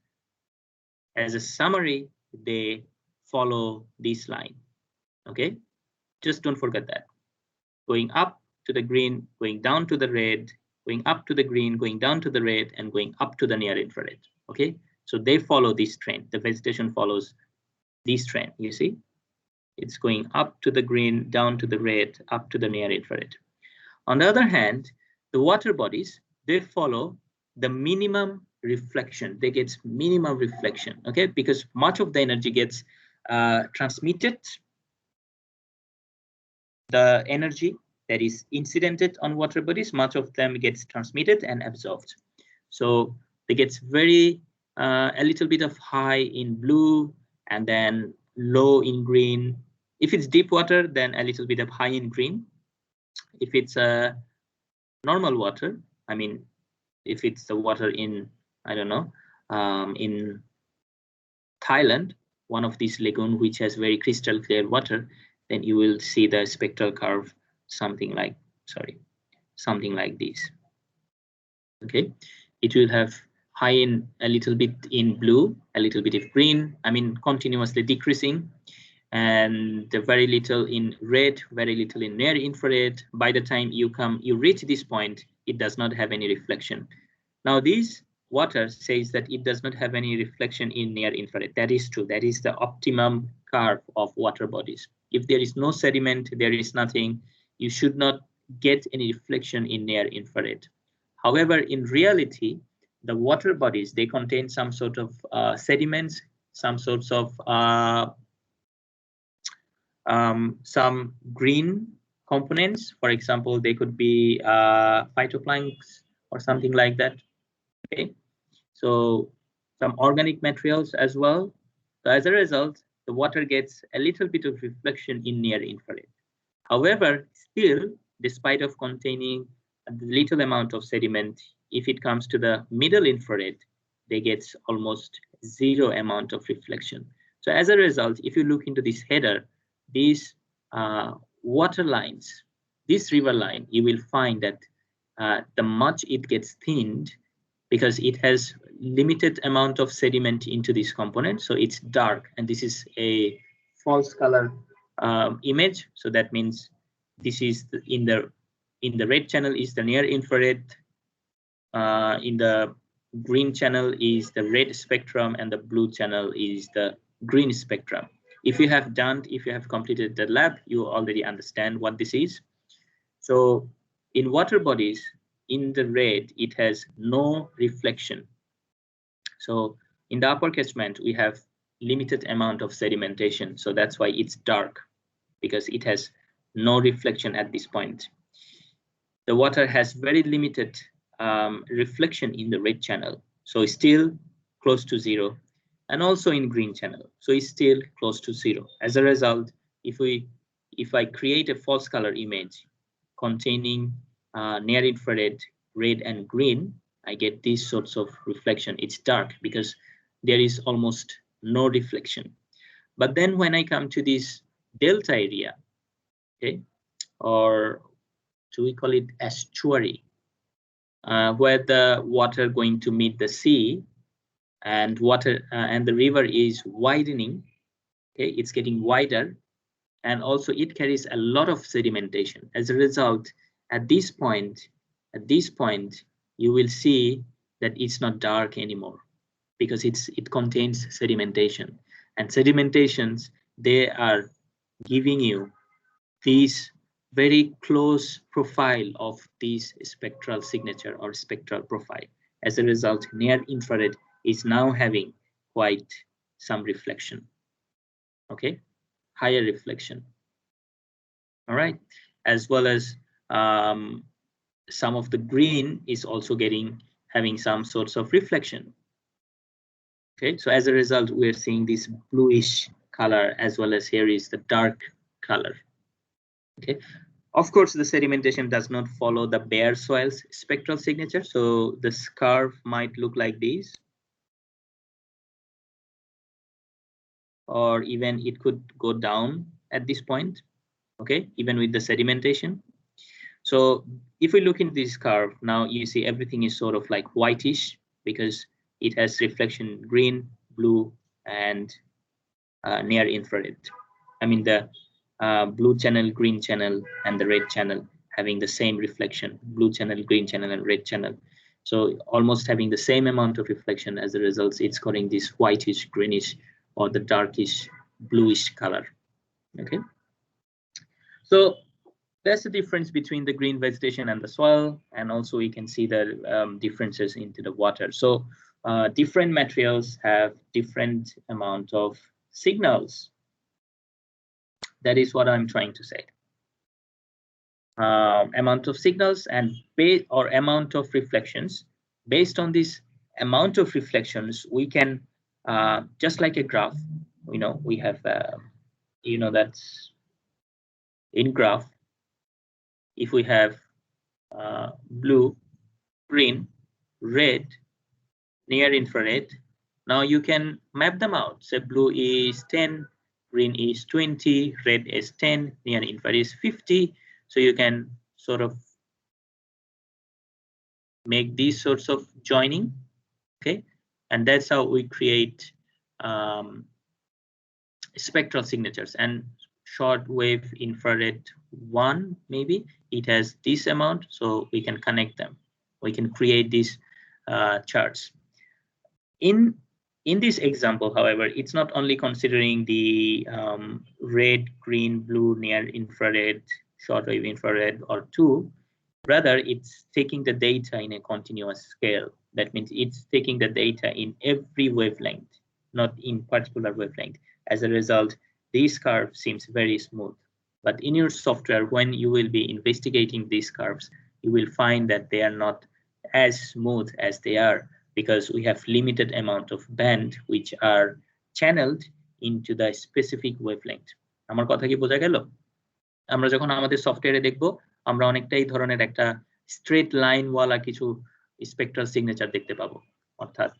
as a summary, they follow this line. Okay, just don't forget that. Going up to the green, going down to the red, going up to the green, going down to the red, and going up to the near infrared. Okay, so they follow this trend. The vegetation follows this trend. You see, it's going up to the green, down to the red, up to the near infrared. On the other hand, the water bodies, they follow the minimum reflection. They get minimum reflection, okay, because much of the energy gets transmitted. The energy that is incidented on water bodies, much of them gets transmitted and absorbed. So they get very a little bit of high in blue and then low in green. If it's deep water, then a little bit of high in green. If it's a normal water, I mean, if it's the water in, I don't know, in Thailand, one of these lagoon which has very crystal clear water, then you will see the spectral curve something like this. Okay, it will have high in a little bit in blue, a little bit of green, I mean continuously decreasing, and very little in red, very little in near infrared. By the time you reach this point, it does not have any reflection. Now this water says that it does not have any reflection in near infrared. That is true. That is the optimum curve of water bodies. If there is no sediment, there is nothing, you should not get any reflection in near infrared. However, in reality, the water bodies, they contain some sort of sediments, some sorts of some green components. For example, they could be phytoplanks or something like that. Okay, so some organic materials as well. So as a result, the water gets a little bit of reflection in near infrared. However, still, despite of containing a little amount of sediment, if it comes to the middle infrared, they get almost zero amount of reflection. So as a result, if you look into this header, these water lines, this river line, you will find that the much it gets thinned because it has limited amount of sediment into this component, so it's dark, and this is a false color image. So that means this is in the red channel is the near infrared, in the green channel is the red spectrum, and the blue channel is the green spectrum. If you have completed the lab, you already understand what this is. So in water bodies, in the red, it has no reflection. So in the upper catchment, we have limited amount of sedimentation. So that's why it's dark, because it has no reflection at this point. The water has very limited reflection in the red channel. so still close to 0, and also in green channel, so it's still close to 0. As a result, if I create a false color image containing near infrared red and green, I get these sorts of reflection. It's dark because there is almost no reflection. But then when I come to this delta area, okay, or do we call it estuary, where the water going to meet the sea, and and the river is widening, okay, it's getting wider, and also it carries a lot of sedimentation. As a result, at this point, you will see that it's not dark anymore because it contains sedimentation, and sedimentations, they are giving you this very close profile of this spectral signature or spectral profile. As a result, near infrared is now having quite some reflection, okay, higher reflection. All right, as well as some of the green is also having some sorts of reflection. Okay, so as a result, we're seeing this bluish color, as well as here is the dark color. Okay, of course, the sedimentation does not follow the bare soil's spectral signature, so this curve might look like this, or even it could go down at this point, okay, even with the sedimentation. So if we look into this curve, now you see everything is sort of like whitish because it has reflection green, blue, and near infrared. I mean the blue channel, green channel, and the red channel having the same reflection, blue channel, green channel, and red channel. So almost having the same amount of reflection. As a result, it's calling this whitish, greenish, or the darkish, bluish color. Okay. So that's the difference between the green vegetation and the soil, and also we can see the differences into the water. So different materials have different amount of signals. That is what I'm trying to say. Amount of signals and or amount of reflections. Based on this amount of reflections, we can just like a graph. We have that's in graph. If we have blue, green, red, near infrared, now you can map them out. So blue is 10, green is 20, red is 10, near infrared is 50. So you can sort of make these sorts of joining, okay? And that's how we create spectral signatures. And short wave infrared 1, maybe it has this amount, so we can connect them. We can create these charts. In this example, however, it's not only considering the red, green, blue, near infrared, shortwave infrared, or 2. Rather, it's taking the data in a continuous scale. That means it's taking the data in every wavelength, not in particular wavelength. As a result, this curve seems very smooth. But in your software, when you will be investigating these curves, you will find that they are not as smooth as they are, because we have limited amount of band which are channeled into the specific wavelength. আমার কথা কি বোঝা গেল? আমরা যখন আমাদের সফটওয়্যারে দেখব, আমরা অনেকটাই ধরনের একটা স্ট্রেট লাইন ওয়ালা কিছু স্পেকট্রাল সিগনেচার দেখতে পাবো, অর্থাৎ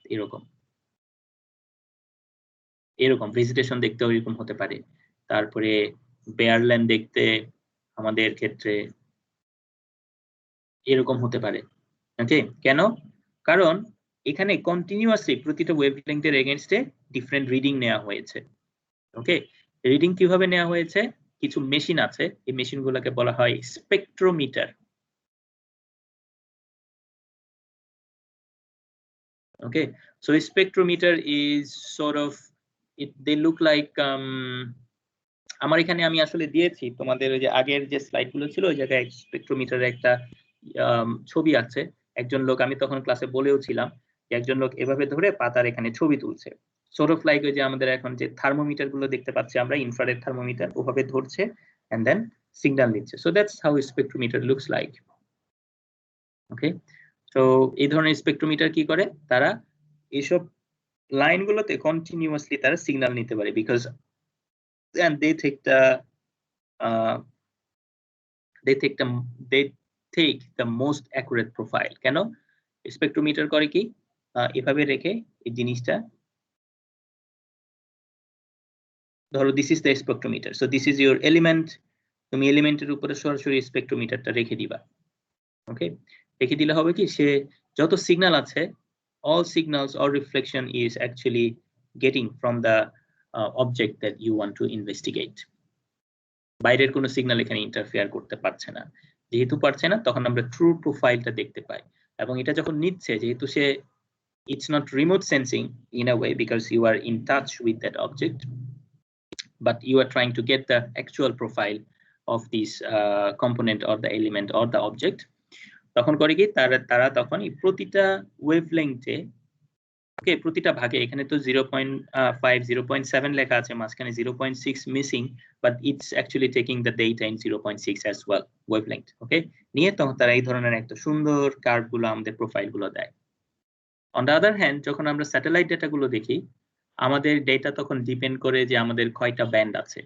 এরকম ভেজিটেশন দেখতে এরকম হতে পারে। তারপরে বেয়ারল্যান্ড দেখতে আমাদের ক্ষেত্রে এরকম হতে পারে। ওকে, কেন? কারণ এখানে কন্টিনিউয়াসলি প্রতিটা ওয়েভলেংথের এগেইনস্টে ডিফারেন্ট রিডিং নেওয়া হয়েছে। ওকে, রিডিং কিভাবে নেওয়া হয়েছে? কিছু মেশিন আছে, এই মেশিনগুলোকে বলা হয় spectrometer. Okay, so a spectrometer is sort of they look like আমার এখানে আমি আসলে দিয়েছি তোমাদের ওই যে আগের যে স্লাইডগুলো ছিল, ওই জায়গায় স্পেকট্রোমিটারের একটা ছবি আছে। একজন লোক, আমি তখন ক্লাসে বলেও ছিলাম যে একজন লোক এভাবে ধরে পাতার এখানে ছবি তুলছে, sort of like ওই যে আমাদের এখন যে থার্মোমিটার গুলো দেখতে পাচ্ছি আমরা, ইনফ্রারেড থার্মোমিটার, ওভাবে ধরছে and then সিগন্যাল দিচ্ছে। So that's how a spectrometer looks like. Okay, তো এই ধরনের স্পেকট্রোমিটার কি করে? তারা এইসব লাইনগুলোতে কন্টিনিউয়াসলি তারা সিগন্যাল নিতে পারে because and they take the most accurate profile. কেন স্পেকট্রোমিটার করে কি এভাবে রেখে এই জিনিসটা ধরো this is the spectrometer, so this is your element, তুমি এলিমেন্টের উপরে সরাসরি স্পেকট্রোমিটারটা রেখে দিবা। ওকে, রেখে দিলে হবে কি সে যত সিগন্যাল আছে all signals or reflection is actually getting from the object that you want to investigate. বাইরের কোনো সিগন্যাল এখানে ইন্টারফেয়ার করতে পারছে না, যেহেতু পারছে না তখন আমরা ট্রু প্রোফাইলটা দেখতে পাই। এবং এটা যখন নিচ্ছে যেহেতু সে it's not remote sensing in a way because you are in touch with that object, but you are trying to get the actual profile of this component or the element or the object, তখন করে কি তারা তখন প্রতিটা ওয়েভলেংথে ওকে প্রতিটা ভাগে এখানে তো 0.5 0.7 লেখা আছে, মাঝখানে 0.6 missing, but it's actually taking the data in 0.6 as well wavelength. Okay, নিয়ে তখন তারা এই ধরনের একটা সুন্দর কার্ভ গুলো আমাদের প্রোফাইল গুলো দেয়। অন দ্য আদার হ্যান্ড যখন আমরা স্যাটেলাইট ডেটা গুলো দেখি আমাদের ডেটা তখন ডিপেন্ড করে যে আমাদের কয়টা ব্যান্ড আছে।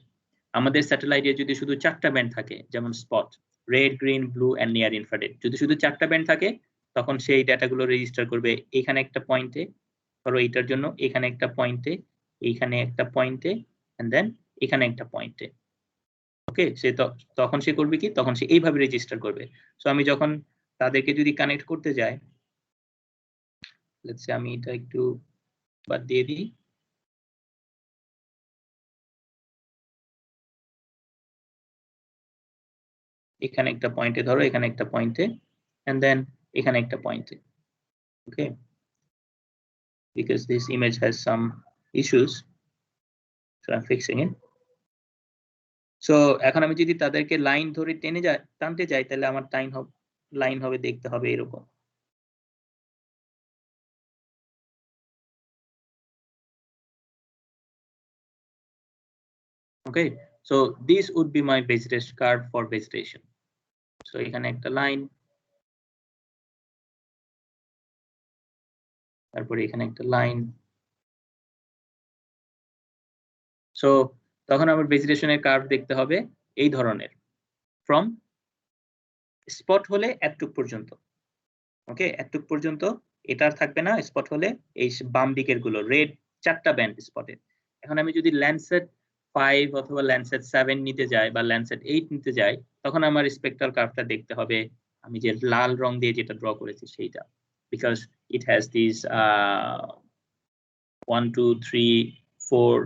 আমাদের স্যাটেলাইটে যদি শুধু 4টা ব্যান্ড থাকে, যেমন spot, red, green, blue and near infrared, যদি শুধু 4টা ব্যান্ড থাকে তখন সেই ডেটাগুলো রেজিস্টার করবে এখানে একটা পয়েন্টে, ধরো এইটার জন্য এখানে একটা পয়েন্টে, এইখানে একটা পয়েন্টে এন্ড দেন এখানে একটা পয়েন্টে। ওকে, সে তখন সে করবে কি, তখন সে এইভাবে রেজিস্টার করবে। সো আমি যখন তাদেরকে যদি কানেক্ট করতে যাই, লেটস সে আমি এটা একটু বাদ দিয়ে দিই, এখানে একটা পয়েন্টে ধরো, এখানে একটা পয়েন্টে এন্ড দেন এখানে একটা পয়েন্টে। ওকে, because this image has some issues, so I'm fixing it. So এখন আমি যদি তাদেরকে লাইন ধরে টানতে যাই তাহলে আমার লাইন হবে দেখতে হবে এরকম। Okay, so this would be my vegetation curve for vegetation. So এখানে একটা লাইন, তারপরে এখানে একটা লাইন। সো তখন আমার ভেজিটেশনের কার্ভ দেখতে হবে এই ধরনের, ফ্রম স্পট হলে এতটুক পর্যন্ত। ওকে, এতটুক পর্যন্ত, এটা থাকবে না স্পট হলে এই বাম দিকের গুলো রেড 4টা ব্যান্ড স্পটের। এখন আমি যদি ল্যান্ডসেট 5 অথবা ল্যান্ডসেট 7 নিতে যাই বা ল্যান্ডসেট 8 নিতে যাই তখন আমার স্পেকট্রাল কার্ভটা দেখতে হবে আমি যে লাল রং দিয়ে যেটা ড্র করেছি সেইটা, বিকজ ইট হ্যাজ দিস 1 2 3 4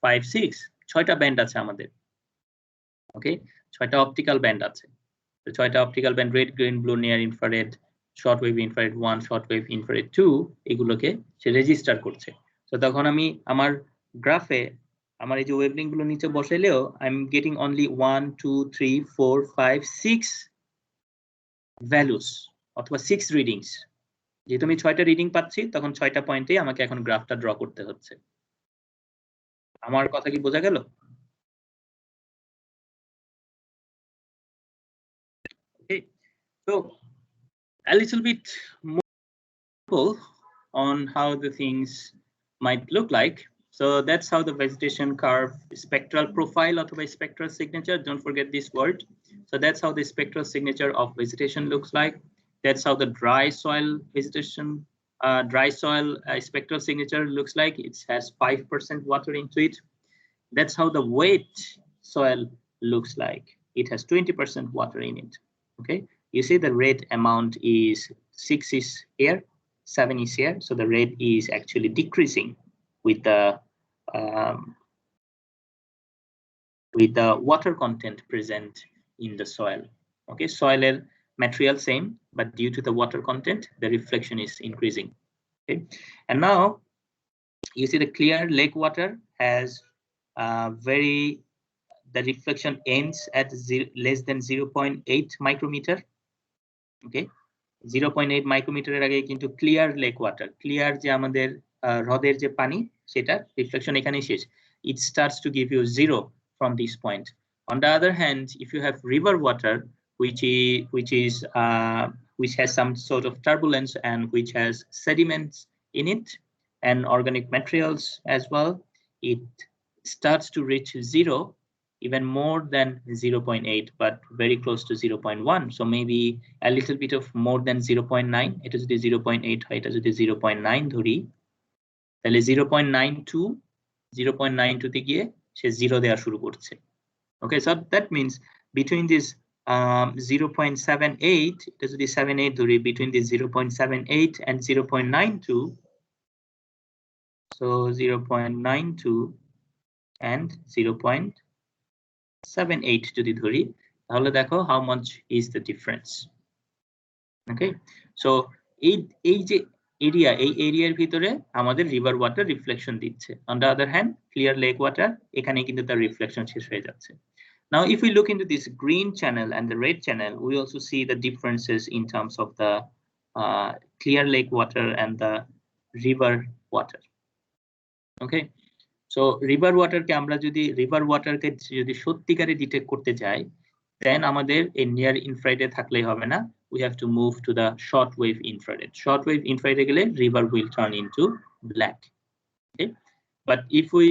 5 6 6টা ব্যান্ড আছে আমাদের। ওকে, 6টা অপটিক্যাল ব্যান্ড আছে, তো 6টা optical band red, green, blue, near infrared, short wave infrared 1, short wave infrared 2, এগুলোকে সে রেজিস্টার করছে। তো তখন আমি আমার গ্রাফে আমার এই যে ওয়েভলেংথ গুলো নিচে বসাইলেও I am getting only 1 2 3 4 5 6 values অথবা 6 রিডিংস। যেহেতু আমি 6টা রিডিং পাচ্ছি তখন 6টা পয়েন্টেই আমাকে এখন গ্রাফটা ড্র করতে হচ্ছে। আমার কথা কি বোঝা গেল? Okay, so a little bit more on how the things might look like. So that's how the vegetation curve spectral profile or the spectral signature, don't forget this word. So that's how the spectral signature of vegetation looks like. That's how the dry soil vegetation, dry soil spectral signature looks like. It has 5% water into it. That's how the wet soil looks like. It has 20% water in it. Okay, you see the red amount is 6 is here, 7 is here, so the red is actually decreasing with the water content present in the soil. Okay, soil material same, but due to the water content the reflection is increasing. Okay, and now you see the clear lake water has the reflection ends at less than 0.8 micrometer. Okay, 0.8 মাইক্রোমিটারের আগে কিন্তু clear lake water, clear যে আমাদের হ্রদের যে পানি সেটা reflection এখানেই শেষ। It starts to give you 0 from this point. On the other hand, if you have river water which has some sort of turbulence and which has sediments in it, and organic materials as well, it starts to reach 0, even more than 0.8, but very close to 0.1. So maybe a little bit of more than 0.9. It is the 0.8 height as it is 0.9 dhuri. তাহলে 0.92 তে গিয়ে সে 0 দেওয়া শুরু করছে। Okay, so that means between this 0.78, it is the 78 dhuri, between this 0.78 and 0.92. So 0.92 and 0.78 যদি ধরি, তাহলে দেখো how much is the difference. Okay, so এই যে এরিয়া, এই এরিয়ার ভিতরে আমাদের রিভার ওয়াটার রিফ্লেকশন দিচ্ছে। On the other hand, clear lake water, এখানে কিন্তু তার রিফ্লেকশন শেষ হয়ে যাচ্ছে। Now, if we look into this green channel and the red channel, we also see the differences in terms of the clear lake water and the river water. Okay, so river water কে আমরা যদি সত্যিকারে detect করতে চাই, then আমাদের এই near ইনফ্রারেডে থাকলেই হবে না, we have to move to the short wave infrared. Short wave infrared গেলে river will turn into black. Okay, but if we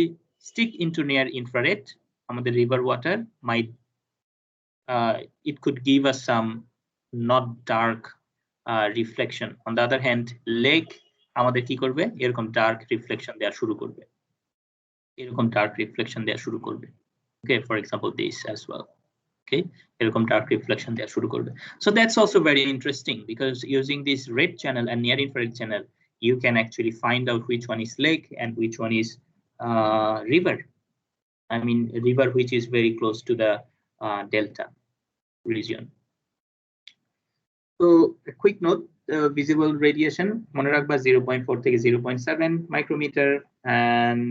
stick into near infrared, আমাদের river water might it could give us some not dark reflection. On the other hand, lake আমাদের কি করবে, এরকম dark reflection দেওয়া শুরু করবে, এরকম dark reflection দেওয়া শুরু করবে। Okay, for example this as well. Okay, এরকম dark reflection দেওয়া শুরু করবে। So that's also very interesting, because using this red channel and near infrared channel, you can actually find out which one is lake and which one is river. I mean river which is very close to the delta region. So a quick note, visible radiation মনে রাখবা 0.4 থেকে 0.7 micrometer, and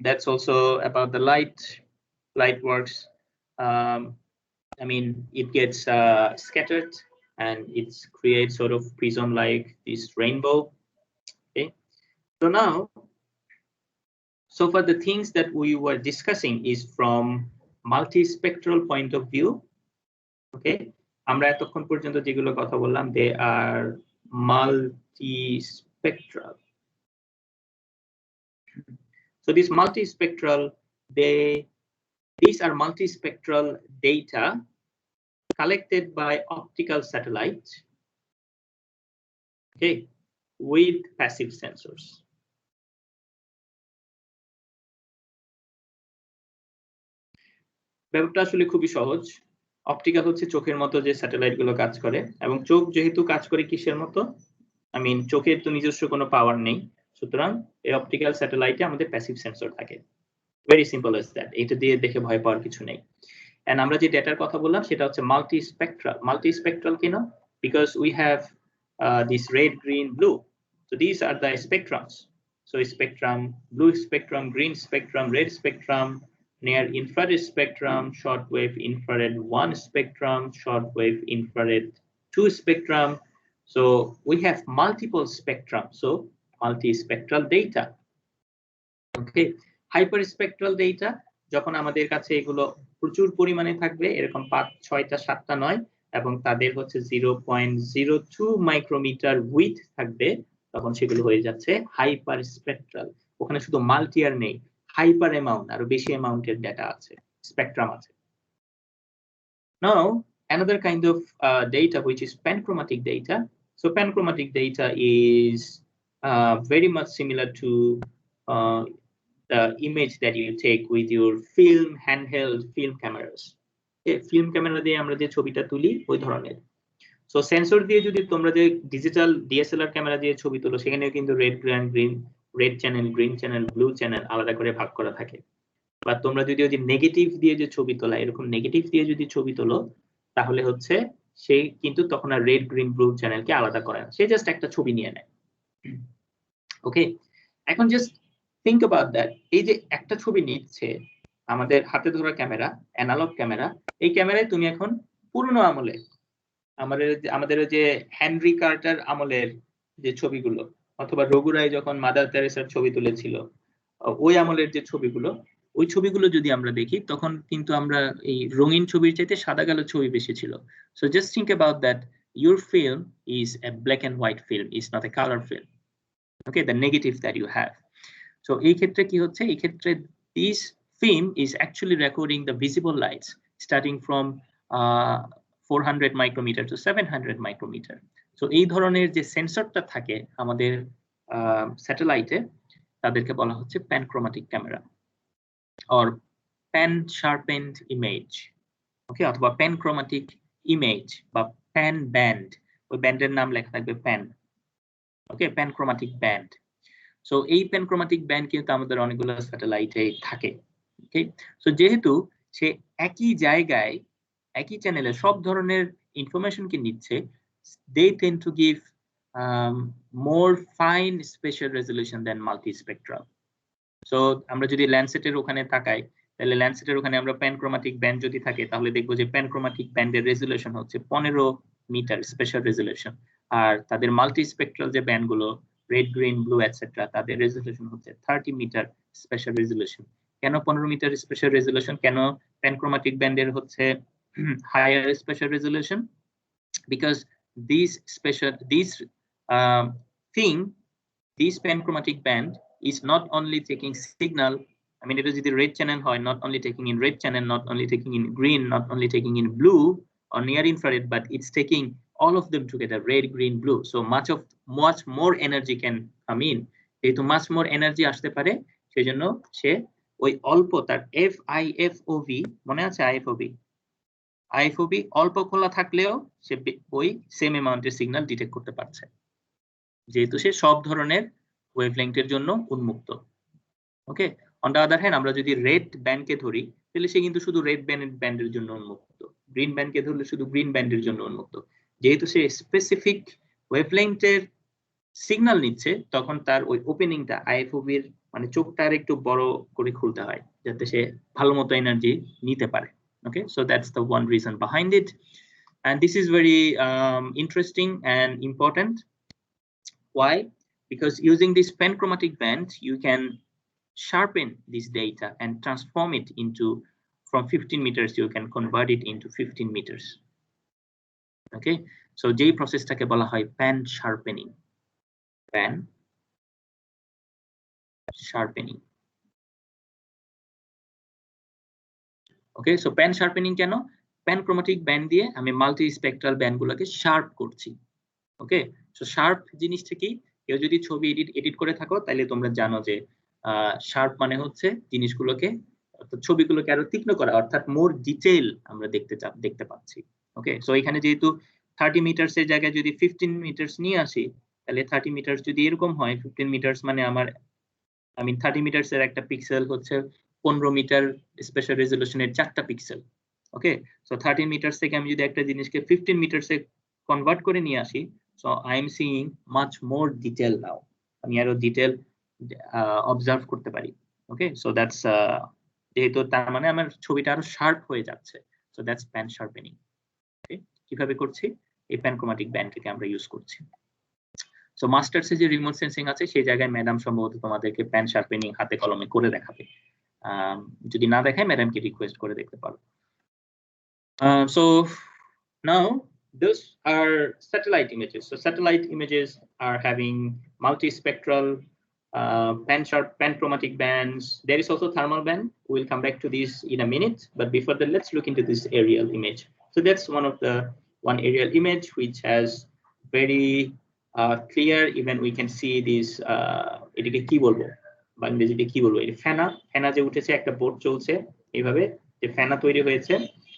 that's also about the light works. I mean it gets scattered and it creates sort of prism like this rainbow. Okay, so now so far the things that we were discussing is from multispectral point of view. Okay, আমরা এতক্ষণ পর্যন্ত যেগুলো কথা বললাম, they are multispectral. So this multispectral, these are multispectral data collected by optical satellite, okay, with passive sensors. ব্যাপারটা আসলে খুবই সহজ। অপটিক্যাল হচ্ছে চোখের মতো যে স্যাটেলাইট গুলো কাজ করে, এবং চোখ যেহেতু কাজ করে কিসের মতো, I mean চোখের তো নিজস্ব কোনো পাওয়ার নেই, সুতরাং এই অপটিক্যাল স্যাটেলাইটে আমাদের প্যাসিভ সেন্সর থাকে। ভেরি সিম্পল এজ দ্যাট, এটা দিয়ে দেখে ভয় পাওয়ার কিছু নেই। এন্ড আমরা যে ডেটার কথা বললাম সেটা হচ্ছে মাল্টিস্পেক্ট্রাল কেন? Because we have this red, green, blue, so this are the স্পেকট্রামস। So spectrum, blue spectrum, green spectrum, red spectrum, near infrared spectrum, short wave infrared 1 spectrum, short wave infrared 2 spectrum. So we have multiple spectrum, so multispectral data. Okay, hyperspectral data, যখন আমাদের কাছে এগুলো প্রচুর পরিমাণে থাকবে, এরকম 5, 6টা, 7টা নয়, এবং তাদের হচ্ছে 0.02 মাইক্রোমিটার উইথ থাকবে, তখন সেগুলো হয়ে যাচ্ছে হাইপারস্পেকট্রাল। ওখানে শুধু মাল্টি আর নেই, হাইপার অ্যামাউন্ট, আরো বেশি অ্যামাউন্টের ডেটা আছে, স্পেকট্রাম আছে। Now another kind of data which is panchromatic data. So panchromatic data is very much similar to the image that you take with your handheld film cameras. Film camera দিয়ে আমরা যে ছবিটা তুলি ওই ধরনের। So sensor দিয়ে যদি তোমরা যে ডিজিটাল ডিএসএলআর ক্যামেরা দিয়ে ছবি তুলো, সেখানে কিন্তু red channel, green channel, blue channel আলাদা করে ভাগ করা থাকে। বা তোমরা যদি ওই নেগেটিভ দিয়ে যে ছবি তোলা, এরকম নেগেটিভ দিয়ে যদি ছবি তোলো, তাহলে হচ্ছে সে কিন্তু তখন আর রেড, গ্রিন, ব্লু চ্যানেলকে আলাদা করে না, সে জাস্ট একটা ছবি নিয়ে নেয়। ওকে, এখন জাস্ট থিঙ্ক অ্যাবাউট দ্যাট। এই যে একটা ছবি নিচ্ছে আমাদের হাতে ধরা ক্যামেরা, অ্যানালগ ক্যামেরা, এই ক্যামেরায় তুমি এখন পুরনো আমলে আমাদের যে হেনরি কার্টার আমলের যে ছবিগুলো, অথবা রঘুরাই যখন মাদার তেরেসার ছবি তুলেছিল ওই আমলের যে ছবিগুলো, ওই ছবিগুলো যদি আমরা দেখি, তখন কিন্তু আমরা এই রঙিন ছবির চাইতে সাদা কালো ছবি বেশি ছিল। So just think about that, your film is a black and white film, is not a color film. okay, the negative that you have. So এই ক্ষেত্রে কি হচ্ছে, এই ক্ষেত্রে this film is actually recording the visible lights starting from 400 micrometer to 700 micrometer. So এই ধরনের যে সেন্সরটা থাকে আমাদের স্যাটেলাইটে, তাদেরকে বলা হচ্ছে panchromatic camera or pan sharpened image, okay, অথবা প্যানক্রোমাটিক ইমেজ বা প্যান ব্যান্ড, ওই ব্যান্ডের নাম লেখা থাকবে pan, okay, panchromatic band. So এই প্যানক্রোমাটিক ব্যান্ড কিন্তু আমাদের অনেকগুলো স্যাটেলাইটে থাকে, ওকে। সো যেহেতু সে একই জায়গায় একই চ্যানেলে সব ধরনের ইনফরমেশনকে নিচ্ছে, they tend to give more fine spatial resolution than multispectral. So আমরা যদি ল্যান্ডসেটের ওখানে তাকাই, তাহলে ল্যান্ডসেটের ওখানে আমরা প্যানক্রোমাটিক ব্যান্ড যদি থাকে, তাহলে দেখবো যে প্যানক্রোমাটিক ব্যান্ডের রেজুলেশন হচ্ছে 15 মিটার স্পেশাল রেজুলেশন, আর তাদের মাল্টিস্পেক্ট্রাল যে ব্যান্ডগুলো রেড, গ্রিন, ব্লু এটসেট্রা, তাদের রেজুলেশন হচ্ছে 30 মিটার স্পেশাল রেজুলেশন। কেন 15 মিটার স্পেশাল রেজুলেশন? কেন প্যানক্রোমাটিক ব্যান্ডের হচ্ছে higher spatial resolution? Because this panchromatic band is not only taking signal, I mean it is the red channel, not only taking in red channel, not only taking in green, not only taking in blue or near infrared, but it's taking all of them together, red, green, blue. So much more energy can come in. যেহেতু much more energy আসতে পারে, সেজন্য সে ওই অল্প তার FIFOV মনে আছে? IFOV অল্প খোলা থাকলেও সে ওই সেম অ্যামাউন্টের সিগন্যাল ডিটেক্ট করতে পারছে, যেহেতু সে সব ধরনের ওয়েভলেংথের জন্য উন্মুক্ত, ওকে। অন দ্য আদার হ্যান্ড, আমরা যদি রেড ব্যান্ডকে ধরি, তাহলে সে কিন্তু শুধু রেড ব্যান্ডের জন্য উন্মুক্ত, গ্রিন ব্যান্ডকে ধরলে শুধু গ্রিন ব্যান্ডের জন্য উন্মুক্ত। যেহেতু সে স্পেসিফিক ওয়েভলেংথের সিগন্যাল নিচ্ছে, তখন তার ওই ওপেনিংটা আইএফওবির মানে চোখটা আর একটু বড় করে খুলতে হয়, যাতে সে ভালো মতো এনার্জি নিতে পারে। Okay, so that's the one reason behind it, and this is very interesting and important. Why? Because using this panchromatic band, you can sharpen this data and transform it into, from 15 meters you can convert it into 15 meters. Okay, so যেই প্রসেসটাকে বলা হয় pan sharpening. ওকে, so pan sharpening কেন? প্যানক্রোমাটিক band দিয়ে আমি multi spectral ব্যান্ডগুলোকে sharp করছি, ওকে। So sharp জিনিসটা কি? কেউ যদি ছবি এডিট করে থাকো, তাহলে তোমরা জানো যে শার্প মানে হচ্ছে জিনিসগুলোকে, ছবিগুলোকে আরো তীক্ষ্ণ করা, অর্থাৎ মোর ডিটেইল আমরা দেখতে পাচ্ছি, ওকে। সো এখানে যেহেতু 30 মিটারস এর জায়গায় যদি 15 মিটারস নিয়ে আসি, তাহলে 30 মিটারস যদি এরকম হয়, 15 মিটারস মানে আমার 30 মিটারস এর একটা পিক্সেল হচ্ছে 15 মিটার স্পেশাল রেজোলিউশনের 4টা পিক্সেল, ওকে। সো 30 মিটারস থেকে আমি যদি একটা জিনিসকে 15 মিটারসে কনভার্ট করে নিয়ে আসি, so I am seeing much more detail now, আমি আরো ডিটেল অবজার্ভ করতে পারি, ওকে। সো দ্যাটস যেহেতু তার মানে আমার ছবিটা আরো শার্প হয়ে যাচ্ছে, সো দ্যাটস প্যান শার্পেনিং। ওকে, কিভাবে করছি? এই প্যানক্রোমাটিক ব্যান্ডটাকে আমরা ইউজ করছি। সো মাস্টার্সে যে রিমোট সেন্সিং আছে, সেই জায়গায় ম্যাডাম সম্ভবত তোমাদেরকে প্যান শার্পেনিং হাতে কলমে করে দেখাবে, যদি না দেখায় ম্যাডামকে রিকোয়েস্ট করে দেখতে পারো। So now those are satellite images. So satellite images are having multispectral panchromatic bands. There is also thermal band. We'll come back to this in a minute, but before that, let's look into this aerial image. So that's one aerial image which has very clear, even we can see this এটাকে কি বলবো বাংলাদেশে কি বলবো, এই ফেনা যে উঠেছে, একটা বোট চলছে, এইভাবে যে ফেনা তৈরি হয়েছে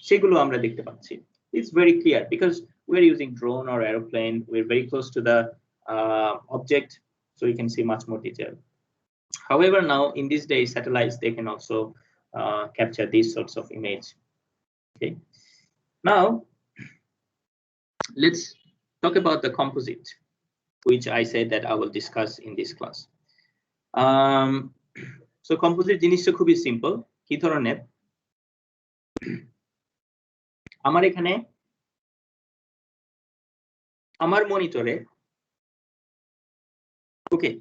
সেগুলো আমরা দেখতে পাচ্ছি। It's very clear because we're using drone or aeroplane, we're very close to the object, so you can see much more detail. However, now in these days satellites, they can also capture these sorts of image. Okay, now let's talk about the composite, which I said that I will discuss in this class. So composite জিনিসটা খুবই simple. কি ধরনের? আমার এখানে আমার মনিটরে, okay,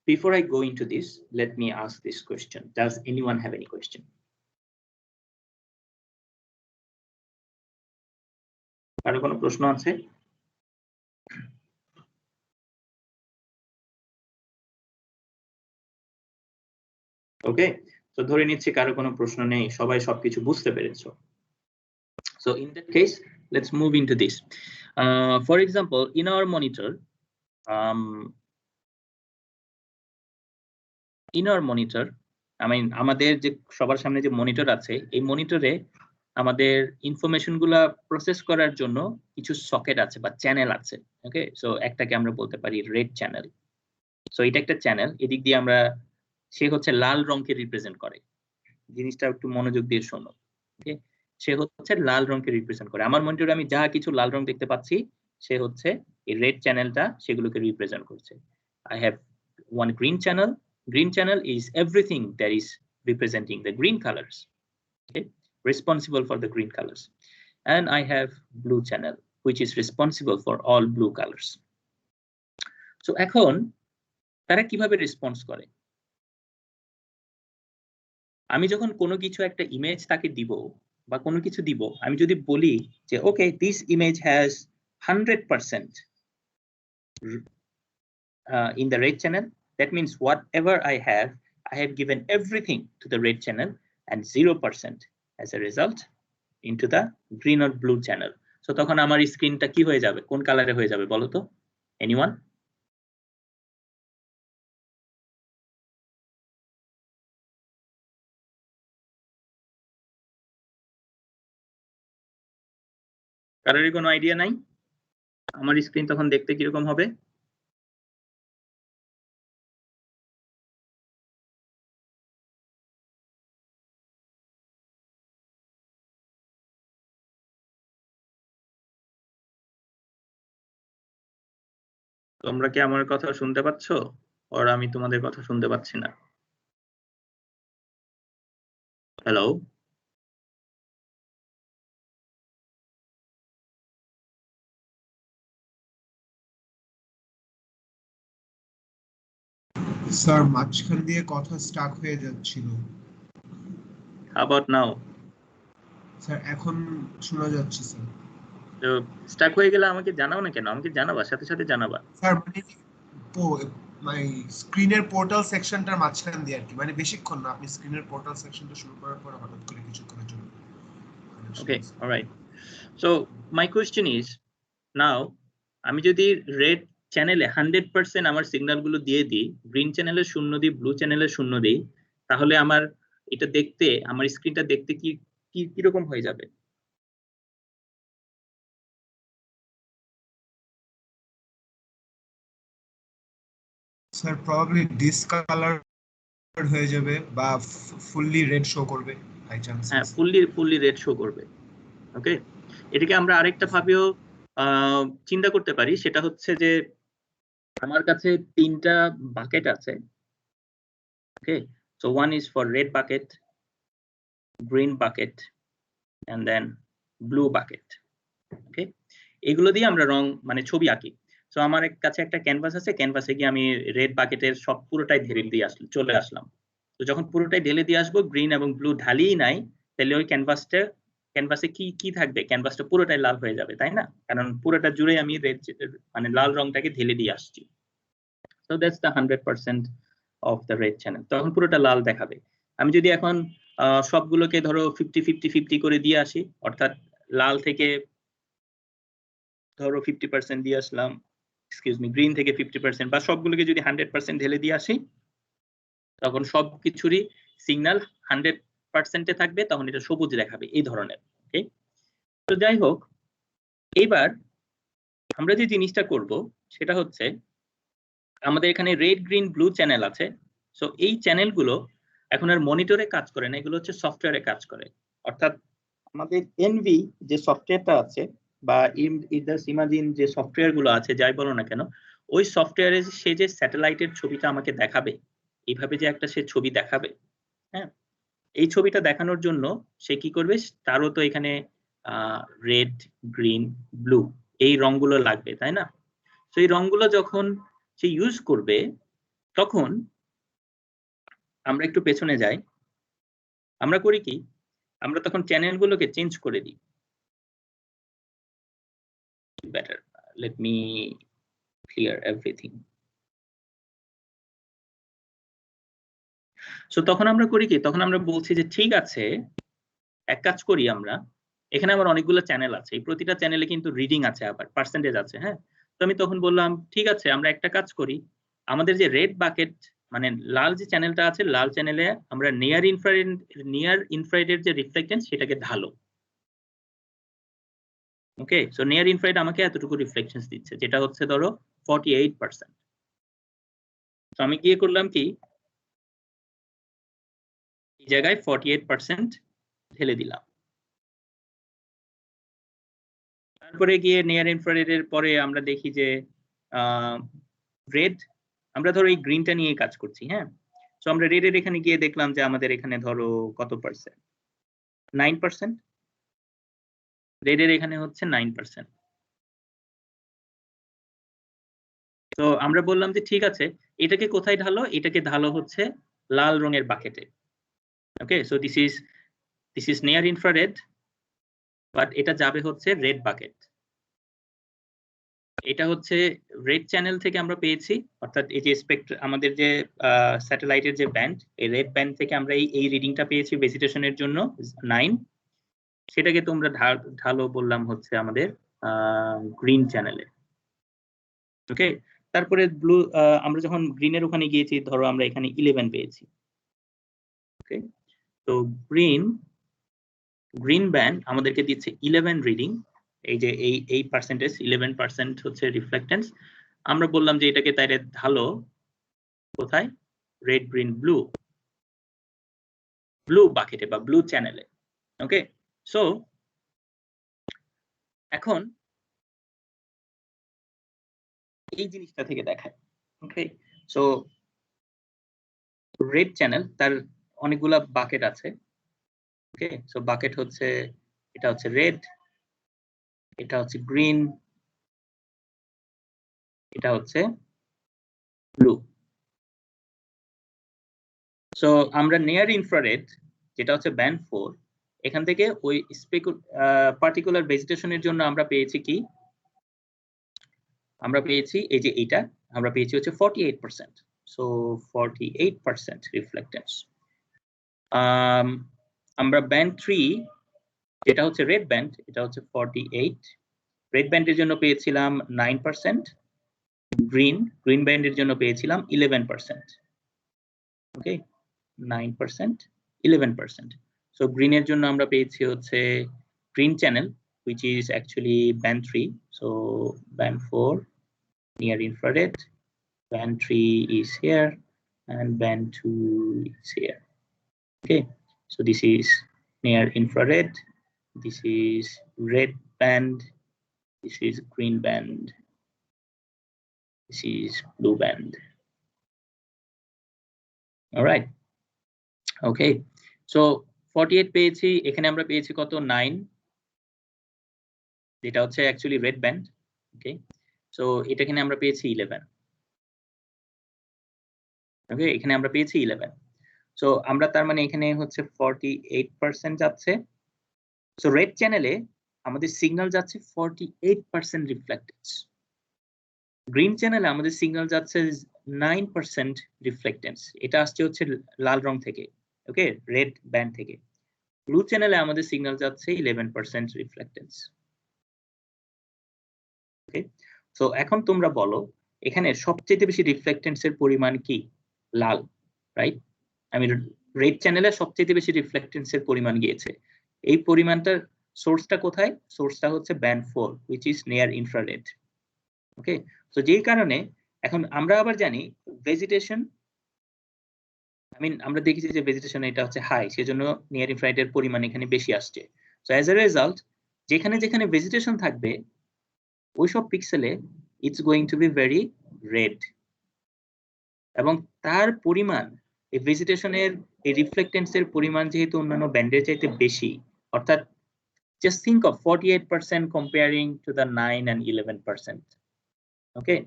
before I go into this, let me ask this question. Does anyone have any question? কারো কোনো প্রশ্ন আছে? ওকে, তো ধরে নিচ্ছি কারো কোনো প্রশ্ন নেই, সবাই সবকিছু বুঝতে পেরেছো। So in that case, let's move into this. For example, in our monitor, I mean আমাদের যে সবার সামনে যে মনিটর আছে, এই মনিটরে আমাদের ইনফরমেশন গুলা প্রসেস করার জন্য কিছু সকেট আছে বা চ্যানেল আছে। ওকে, সো একটাকে আমরা বলতে পারি রেড চ্যানেল। সো এটা একটা চ্যানেল, এদিক দিয়ে আমরা, সে হচ্ছে লাল রংকে রিপ্রেজেন্ট করে। জিনিসটা একটু মনোযোগ দিয়ে শোনো। ওকে, সে হচ্ছে লাল রংকে রিপ্রেজেন্ট করে। আমার মনিটরে আমি যা কিছু লাল রং দেখতে পাচ্ছি, সে হচ্ছে এই রেড চ্যানেলটা সেগুলোকে রিপ্রেজেন্ট করছে। I have one green channel. Green channel is everything that is representing the green colors. Okay, responsible for the green colors. And I have blue channel, which is responsible for all blue colors. So এখন তারা কিভাবে response করে? আমি যখন কোনো কিছু একটা image তাকে দিব বা কোনো কিছু দিব, আমি যদি বলি যে okay, this image has 100% in the red channel, that means whatever I have given everything to the red channel and 0% as a result into the green or blue channel. So তখন আমার স্ক্রিনটা কি হয়ে যাবে, কোন কালারে হয়ে যাবে বলো তো? এনিওয়ান? কারোরই কোনো আইডিয়া নাই আমার স্ক্রিন তখন দেখতে কিরকম হবে? তোমরা কি আমার কথা শুনতে পাচ্ছ, আর আমি তোমাদের কথা শুনতে পাচ্ছি না? হ্যালো? স্যার মাঝখান দিয়ে কথা স্টাক হয়ে যাচ্ছিল। How about now? স্যার এখন শোনা যাচ্ছে স্যার। তো স্টাক হয়ে গেলে আমাকে জানাও না কেন? আমাকে জানাবা, সাথে সাথে জানাবা। স্যার মানে স্ক্রিনের পোর্টাল সেকশনটার মাঝখান দিয়ে আর কি, মানে বেশিক্ষণ না, আপনি স্ক্রিনের পোর্টাল সেকশনটা শুরু করার পর হঠাৎ করে কিছুক্ষণের জন্য। Okay, all right. So my question is now, আমি যদি রেড চ্যানেলে 100% আমার সিগন্যাল গুলো দিয়ে দিই, গ্রিন চ্যানেলে 0 দিই, ব্লু চ্যানেলে 0 দিই, তাহলে আমার এটা দেখতে, আমার স্ক্রিনটা দেখতে কি কিরকম হয়ে যাবে? স্যার প্রবাবলি ডিসকালার হয়ে যাবে বা ফুললি রেড শো করবে বাই চান্স। হ্যাঁ, ফুললি রেড শো করবে। ওকে, এটাকে আমরা আরেকটা ভাবেও চিন্তা করতে পারি, সেটা হচ্ছে যে আমার কাছে 3টা বাকেট আছে। ওকে, so one is for red bucket, green bucket and then blue bucket. ওকে, এগুলো দিয়ে আমরা রং মানে ছবি আঁকি। সো আমার কাছে একটা ক্যানভাস আছে, ক্যানভাসে গিয়ে আমি রেড বাকেটের সব পুরোটাই ঢেলে দিয়ে চলে আসলাম। তো যখন পুরোটাই ঢেলে দিয়ে আসবো, গ্রিন এবং ব্লু ঢালিই নাই, তাহলে ওই ক্যানভাসে কি থাকবে? ক্যানভাসটা পুরোটাই লাল হয়ে যাবে, তাই না? কারণ পুরোটা জুড়ে আমি রেড মানে লাল রংটাকে ঢেলে দিয়ে আসছি। So that's the 100% of the red channel, তখন পুরোটা লাল দেখাবে। আমি যদি এখন সবগুলোকে ধরো 50-50-50 করে দিয়ে আসি, অর্থাৎ লাল থেকে ধরো 50% দিয়ে আসলাম, এক্সকিউজ মি, গ্রিন থেকে 50% বা সবগুলোকে যদি 100% ঢেলে দিয়ে আসি, তখন সবকিছুরই সিগন্যাল 100% এ থাকবে, তখন এটা সবুজ দেখাবে, এই ধরনের। ওকে, তো যাই হোক, এইবার আমরা যে জিনিসটা করব সেটা হচ্ছে আমাদের এখানে রেড গ্রিন ব্লু চ্যানেল আছে। সো এই চ্যানেলগুলো এখন আর মনিটরে কাজ করে না, এগুলো হচ্ছে সফটওয়্যারে কাজ করে। অর্থাৎ আমাদের এনভি যে সফটওয়্যারটা আছে বা ইমাজিন যে সফটওয়্যার গুলো আছে, যাই বলো না কেন, ওই সফটওয়্যারে সে যে স্যাটেলাইটের ছবিটা আমাকে দেখাবে, এইভাবে যে একটা সে ছবি দেখাবে, হ্যাঁ, এই ছবিটা দেখানোর জন্য সে কি করবে, তারও তো এখানে রেড গ্রিন ব্লু এই রংগুলো লাগবে, তাই না? তো এই রংগুলো যখন সে ইউজ করবে, তখন আমরা একটু পেছনে যাই, আমরা করি কি, আমরা তখন চ্যানেলগুলোকে চেঞ্জ করে দিই। Better, let me clear everything. So তখন আমরা করি কি, তখন আমরা বলছি যে ঠিক আছে এক কাজ করি আমরা, এখানে আবার অনেকগুলো চ্যানেল আছে, এই প্রতিটা চ্যানেলে কিন্তু রিডিং আছে, আবার পার্সেন্টেজ আছে। হ্যাঁ, তো আমি তখন বললাম ঠিক আছে আমরা একটা কাজ করি, আমাদের যে রেড বাকেট মানে লাল যে চ্যানেলটা আছে, লাল চ্যানেলে আমরা নিয়ার ইনফ্রারেডের যে রিফ্লেক্টেন্স সেটাকে ঢালো। ওকে, সো নিয়ার ইনফ্রারেড আমাকে এতটুকু রিফ্লেকশনস দিচ্ছে, যেটা হচ্ছে ধরো 48%। তো আমি গিয়ে করলাম কি, এই জায়গায় 48% ঢেলে দিলাম। তারপরে গিয়ে নিয়ার ইনফ্রারেডের পরে আমরা দেখি যে রেড, আমরা ধরো এই গ্রিনটা নিয়ে কাজ করছি। হ্যাঁ, তো আমরা রেডের এখানে গিয়ে দেখলাম যে আমাদের এখানে ধরো কত পার্সেন্ট, 9%। রেডের এখানে হচ্ছে 9%। তো আমরা বললাম যে ঠিক আছে এটাকে কোথায় ঢালো, এটাকে ঢালো হচ্ছে লাল রঙের বাকেটে। Okay, so this is near infrared, but এটা যাবে হচ্ছে রেড বাকেট। এটা হচ্ছে রেড চ্যানেল থেকে আমরা পেয়েছি, অর্থাৎ এই যে আমাদের যে স্যাটেলাইটের যে ব্যান্ড, এই রেড ব্যান্ড থেকে আমরা এই রিডিংটা পেয়েছি ভেজিটেশনের জন্য 9, সেটাকে তোমরা ঢালো বললাম হচ্ছে আমাদের গ্রিন চ্যানেলে। ওকে, তারপরে ব্লু, আমরা যখন গ্রিনের ওখানে গিয়েছি ধরো আমরা এখানে 11 পেয়েছি। ওকে, তো গ্রিন ব্যান্ড আমাদেরকে দিচ্ছে 11 রিডিং, এই যে এই পার্সেন্টেজ 11% হচ্ছে রিফ্লেক্টেন্স। আমরা বললাম যে এটাকে তাইলে ঢালো কোথায়, রেড গ্রিন ব্লু বাকেটে বা ব্লু চ্যানেলে। ওকে, সো এখন এই জিনিসটা থেকে দেখায়। ওকে, সো রেড চ্যানেল তার অনেকগুলা বাকেট আছে। ওকে, সো বাকেট হচ্ছে, এটা হচ্ছে রেড, এটা হচ্ছে গ্রিন, এটা হচ্ছে ব্লু। সো আমরা নিয়ার ইনফ্রারেড যেটা হচ্ছে ব্যান্ড 4, এখান থেকে ওই পার্টিকুলার ভেজিটেশনের জন্য আমরা পেয়েছি কি, আমরা পেয়েছি এই যে এইটা আমরা পেয়েছি হচ্ছে 48%। সো 48% রিফ্লেক্টেন্স। আমরা ব্যান্ড 3 যেটা হচ্ছে রেড ব্যান্ড, এটা হচ্ছে 48, রেড ব্যান্ডের জন্য পেয়েছিলাম 9%, গ্রিন ব্যান্ডের জন্য পেয়েছিলাম 11%। ওকে, 9%, 11%। সো গ্রিনের জন্য আমরা পেয়েছি হচ্ছে green channel which is actually band 3, so band 4 near infrared, band 3 is here and band 2 is here. Okay, so this is near infrared, this is red band, this is green band, this is blue band. All right, okay, so 48 পেয়েছি, এখানে আমরা পেয়েছি কত, 9, যেটা হচ্ছে actually red band. ওকে, so এটা এখানে আমরা পেয়েছি 11। ওকে, এখানে আমরা পেয়েছি 11। সো আমরা তার মানে এখানে হচ্ছে 48% যাচ্ছে। সো রেড চ্যানেলে আমাদের সিগন্যাল যাচ্ছে 48% রিফ্লেক্টেন্স, গ্রিন চ্যানেলে আমাদের সিগন্যাল যাচ্ছে 9% রিফ্লেক্টেন্স, এটা আসছে হচ্ছে লাল রং থেকে। ওকে, রেড ব্যান্ড থেকে। ব্লু চ্যানেলে আমাদের সিগন্যাল যাচ্ছে 11% রিফ্লেক্টেন্স। ওকে, সো এখন তোমরা বলো এখানে সবচেয়ে বেশি রিফ্লেক্টেন্সের পরিমাণ কি, লাল, রাইট? আমি রেড চ্যানেলে সবচেয়ে বেশি রিফ্লেক্টেন্সের পরিমাণ গিয়েছে, এই পরিমাণটার সোর্সটা কোথায়, সোর্সটা হচ্ছে band 4 which is near infrared. Okay, so যেই কারণে এখন আমরা আবার জানি ভেজিটেশন, আমরা দেখেছি যে ভেজিটেশন এটা হচ্ছে হাই, সেজন্য নিয়ার ইনফ্রারেডের পরিমাণ এখানে বেশি আসছে। সো অ্যাজ এ রেজাল্ট যেখানে যেখানে ভেজিটেশন থাকবে ওইসব পিক্সেলে it's going to be very red, এবং তার পরিমাণ এই ভেজিটেশনের এই রিফ্লেক্টেন্সের পরিমাণ যেহেতু অন্যান্য ব্যান্ডের চাইতে বেশি, অর্থাৎ just think of 48% comparing to the 9 and 11%. Okay,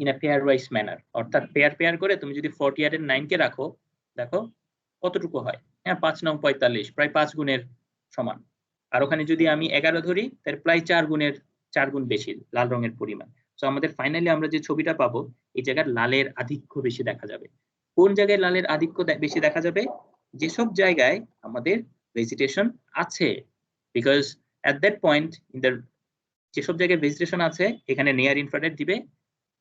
in a pairwise manner, অর্থাৎ পেয়ার করে তুমি যদি 48 এর 9 কে রাখো, দেখো কতটুকু হয়। হ্যাঁ, 5 9 45, প্রায় 5 গুণের সমান। আর ওখানে যদি আমি 11 ধরি তার প্রায় 4 গুণ বেশি লাল রঙের পরিমাণ। সো আমাদের ফাইনালি আমরা যে ছবিটা পাবো এই জায়গার লালের আধিক্য বেশি দেখা যাবে। কোন জায়গায় লালের আধিক্য বেশি দেখা যাবে? যেসব জায়গায় আমাদের ভেজিটেশন আছে, because at that point in the যেসব জায়গায় ভেজিটেশন আছে এখানে নিয়ার ইনফ্রারেড দিবে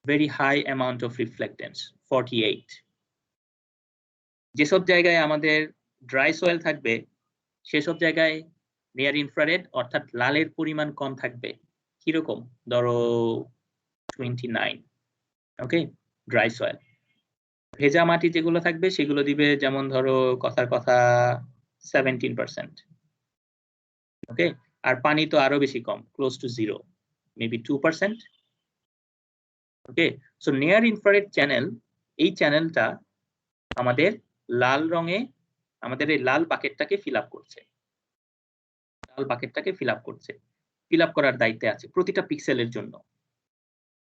very high amount of reflectance 48। যেসব জায়গায় আমাদের ড্রাই সয়েল থাকবে সেসব জায়গায় নিয়ার ইনফ্রারেড অর্থাৎ লালের পরিমাণ কম থাকবে। কিরকম? ধরো 29। ওকে, ড্রাই সয়েল। ভেজা মাটি যেগুলো থাকবে সেগুলো দিবে যেমন ধরো কথার কথা 17%। ওকে, আর পানি তো আরো বেশি কম, close to 0, maybe 2%। Okay, so near infrared channel, এই চ্যানেলটা আমাদের লাল রঙে আমাদের এই লাল বাকেটটাকে ফিল আপ করছে। লাল বাকেটটাকে ফিল আপ করছে, ফিল আপ করার দায়িত্বে আছে প্রতিটা পিক্সেলের জন্য,